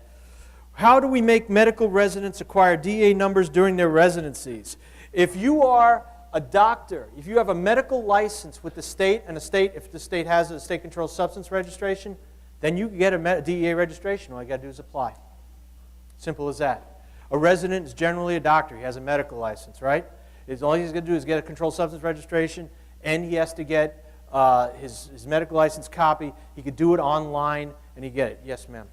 How do we make medical residents acquire DEA numbers during their residencies? If you are a doctor, if you have a medical license with the state, and if the state has a state-controlled substance registration, then you can get a DEA registration. All you got to do is apply. Simple as that. A resident is generally a doctor. He has a medical license, right? All he's going to do is get a controlled substance registration, and he has to get his medical license copy. He could do it online, and he get it. Yes, ma'am.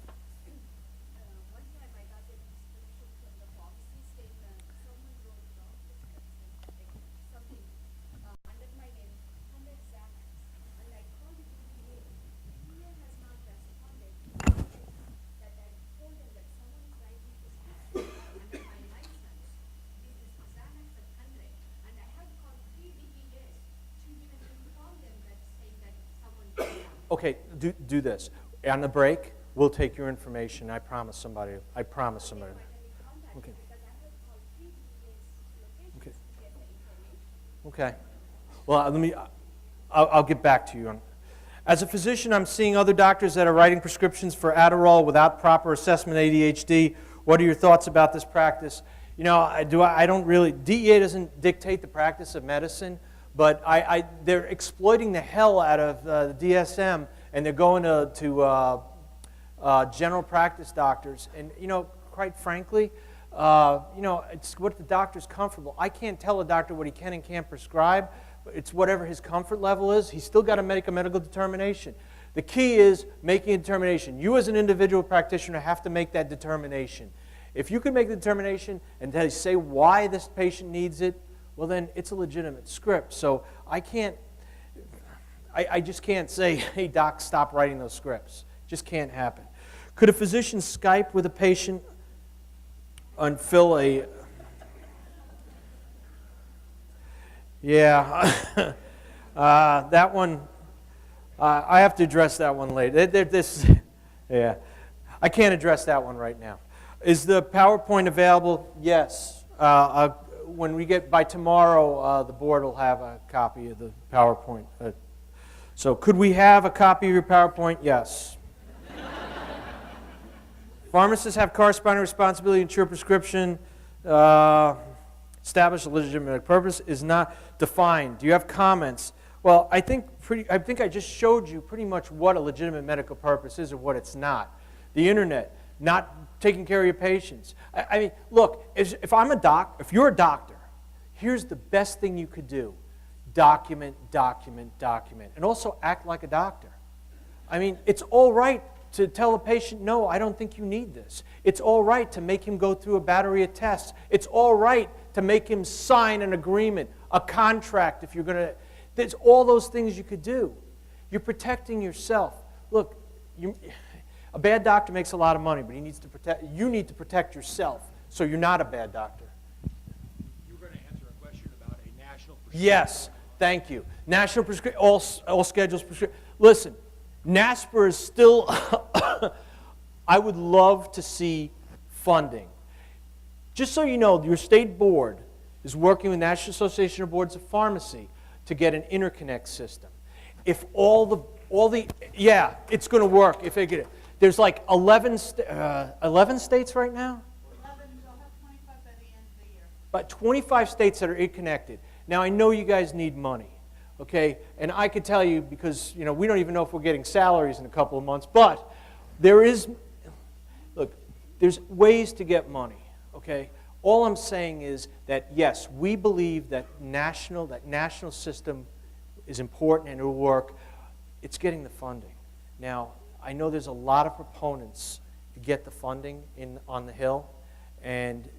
Okay, do this. On the break, we'll take your information. I promise somebody. I promise somebody. Okay. Okay. Okay. Well, I'll get back to you. As a physician, I'm seeing other doctors that are writing prescriptions for Adderall without proper assessment of ADHD. What are your thoughts about this practice? You know, I don't really, DEA doesn't dictate the practice of medicine, but they're exploiting the hell out of the DSM, and they're going to general practice doctors. And, you know, quite frankly, it's what the doctor's comfortable. I can't tell a doctor what he can and can't prescribe. It's whatever his comfort level is. He's still got to make a medical determination. The key is making a determination. You as an individual practitioner have to make that determination. If you can make the determination and say why this patient needs it, well then it's a legitimate script. So I just can't say, hey doc, stop writing those scripts. Just can't happen. Could a physician Skype with a patient and fill a... Yeah, that one, I have to address that one later. Yeah, I can't address that one right now. Is the PowerPoint available? Yes. When we get by tomorrow, the board will have a copy of the PowerPoint. So could we have a copy of your PowerPoint? Yes. Pharmacists have corresponding responsibility to ensure prescription established a legitimate purpose is not defined. Do you have comments? Well, I think I just showed you pretty much what a legitimate medical purpose is and what it's not. The internet, not taking care of your patients. I mean, look, if you're a doctor, here's the best thing you could do. Document, document, document. And also act like a doctor. I mean, it's all right to tell a patient, no, I don't think you need this. It's all right to make him go through a battery of tests. It's all right to make him sign an agreement, a contract if you're going to. There's all those things you could do. You're protecting yourself. Look, a bad doctor makes a lot of money, but you need to protect yourself so you're not a bad doctor. You were going to answer a question about a national prescription. Yes, thank you. National prescription, all schedules prescription. Listen, NASPR is still, I would love to see funding. Just so you know, your state board is working with National Association of Boards of Pharmacy to get an interconnect system. If yeah, it's going to work if they get it. There's like 11 states right now? 11, they'll have 25 by the end of the year. But 25 states that are interconnected. Now, I know you guys need money, okay? And I could tell you, because we don't even know if we're getting salaries in a couple of months, but there's ways to get money, okay? All I'm saying is that, yes, we believe that national system is important and it will work. It's getting the funding. Now, I know there's a lot of proponents to get the funding on the Hill, and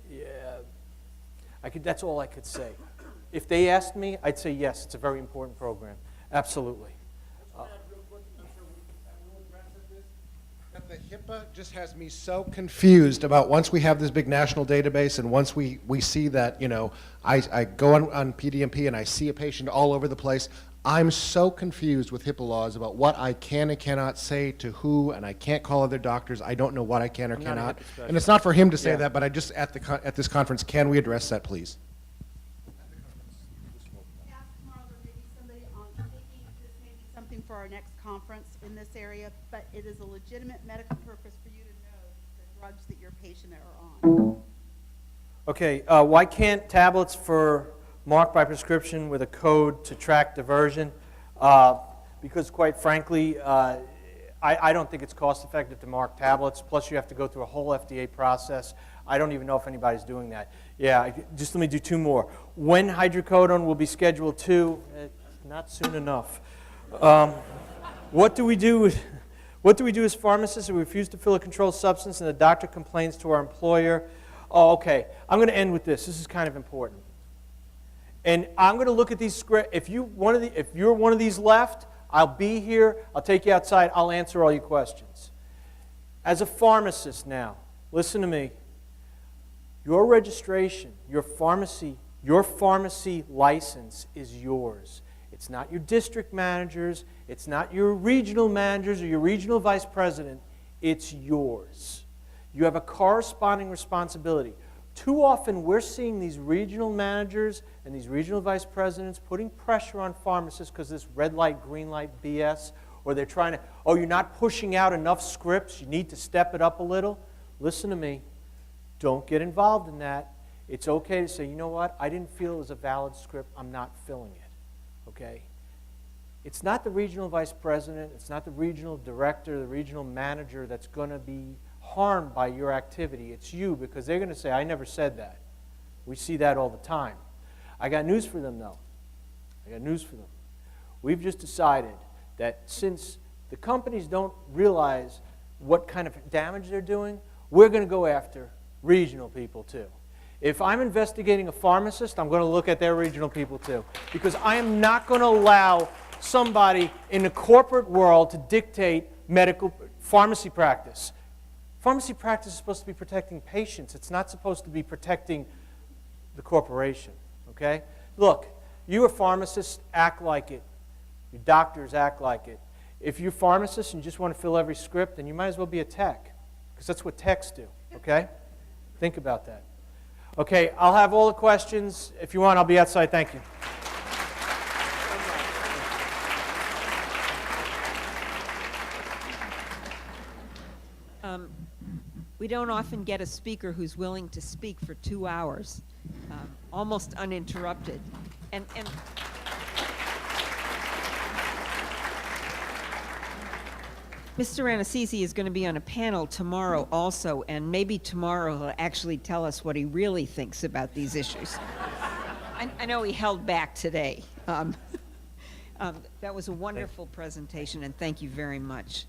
that's all I could say. If they asked me, I'd say yes, it's a very important program. Absolutely. The HIPAA just has me so confused about once we have this big national database and once we see that, I go on PDMP and I see a patient all over the place. I'm so confused with HIPAA laws about what I can and cannot say to who, and I can't call other doctors. I don't know what I can or cannot. And it's not for him to say that, but I just, at this conference, can we address that, please? Something for our next conference in this area, but it is a legitimate medical purpose for you to know the drugs that your patient are on. Okay, why can't tablets for marked by prescription with a code to track diversion? Because quite frankly, I don't think it's cost effective to mark tablets, plus you have to go through a whole FDA process. I don't even know if anybody's doing that. Yeah, just let me do two more. When hydrocodone will be scheduled 2? Not soon enough. What do we do as pharmacists if we refuse to fill a controlled substance and the doctor complains to our employer? Oh, okay. I'm going to end with this. This is kind of important. And I'm going to look at these scripts. If you're one of these left, I'll be here. I'll take you outside. I'll answer all your questions. As a pharmacist now, listen to me. Your registration, your pharmacy license is yours. It's not your district managers. It's not your regional managers or your regional vice president. It's yours. You have a corresponding responsibility. Too often we're seeing these regional managers and these regional vice presidents putting pressure on pharmacists because this red light, green light BS, or they're trying to, oh, you're not pushing out enough scripts. You need to step it up a little. Listen to me. Don't get involved in that. It's okay to say, you know what? I didn't feel it was a valid script. I'm not filling it. Okay? It's not the regional vice president, it's not the regional director, the regional manager that's going to be harmed by your activity. It's you, because they're going to say, I never said that. We see that all the time. I got news for them, though. We've just decided that since the companies don't realize what kind of damage they're doing, we're going to go after regional people, too. If I'm investigating a pharmacist, I'm going to look at their regional people too. Because I am not going to allow somebody in the corporate world to dictate pharmacy practice. Pharmacy practice is supposed to be protecting patients. It's not supposed to be protecting the corporation. Okay? Look, you pharmacists act like it. Your doctors act like it. If you're pharmacists and you just want to fill every script, then you might as well be a tech. Because that's what techs do. Okay? Think about that. Okay, I'll have all the questions. If you want, I'll be outside. Thank you. We don't often get a speaker who's willing to speak for 2 hours, almost uninterrupted. And Mr. Ranasisi is going to be on a panel tomorrow also, and maybe tomorrow he'll actually tell us what he really thinks about these issues. I know he held back today. That was a wonderful presentation, and thank you very much.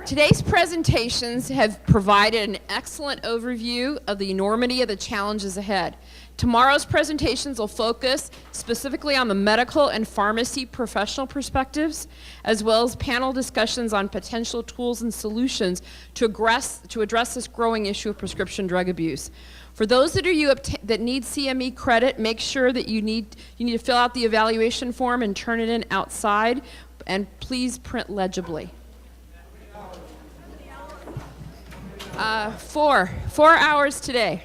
Today's presentations have provided an excellent overview of the enormity of the challenges ahead. Tomorrow's presentations will focus specifically on the medical and pharmacy professional perspectives, as well as panel discussions on potential tools and solutions to address this growing issue of prescription drug abuse. For those that need CME credit, make sure that you need to fill out the evaluation form and turn it in outside, and please print legibly. 4 hours today.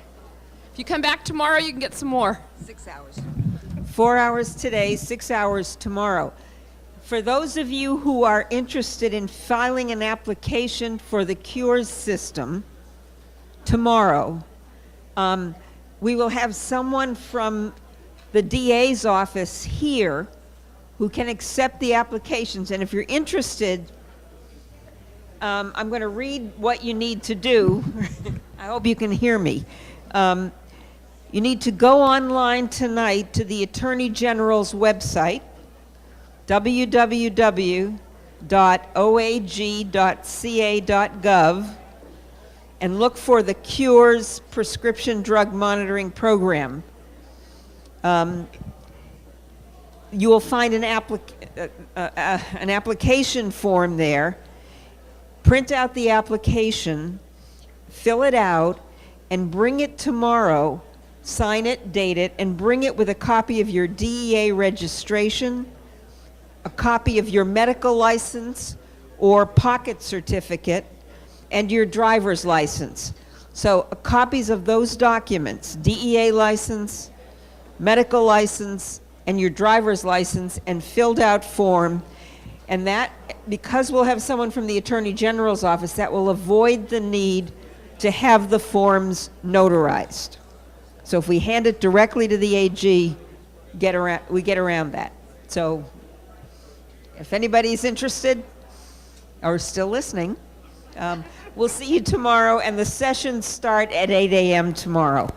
If you come back tomorrow, you can get some more. 6 hours. 4 hours today, 6 hours tomorrow. For those of you who are interested in filing an application for the Cures system tomorrow, we will have someone from the DA's office here who can accept the applications. And if you're interested, I'm going to read what you need to do. I hope you can hear me. You need to go online tonight to the Attorney General's website, www.oag.ca.gov, and look for the Cures Prescription Drug Monitoring Program. You will find an application form there. Print out the application, fill it out, and bring it tomorrow. Sign it, date it, and bring it with a copy of your DEA registration, a copy of your medical license or pocket certificate, and your driver's license. So copies of those documents, DEA license, medical license, and your driver's license, and filled out form. And that, because we'll have someone from the Attorney General's office, that will avoid the need to have the forms notarized. So if we hand it directly to the AG, we get around that. So if anybody's interested or still listening, we'll see you tomorrow, and the sessions start at 8 a.m. tomorrow.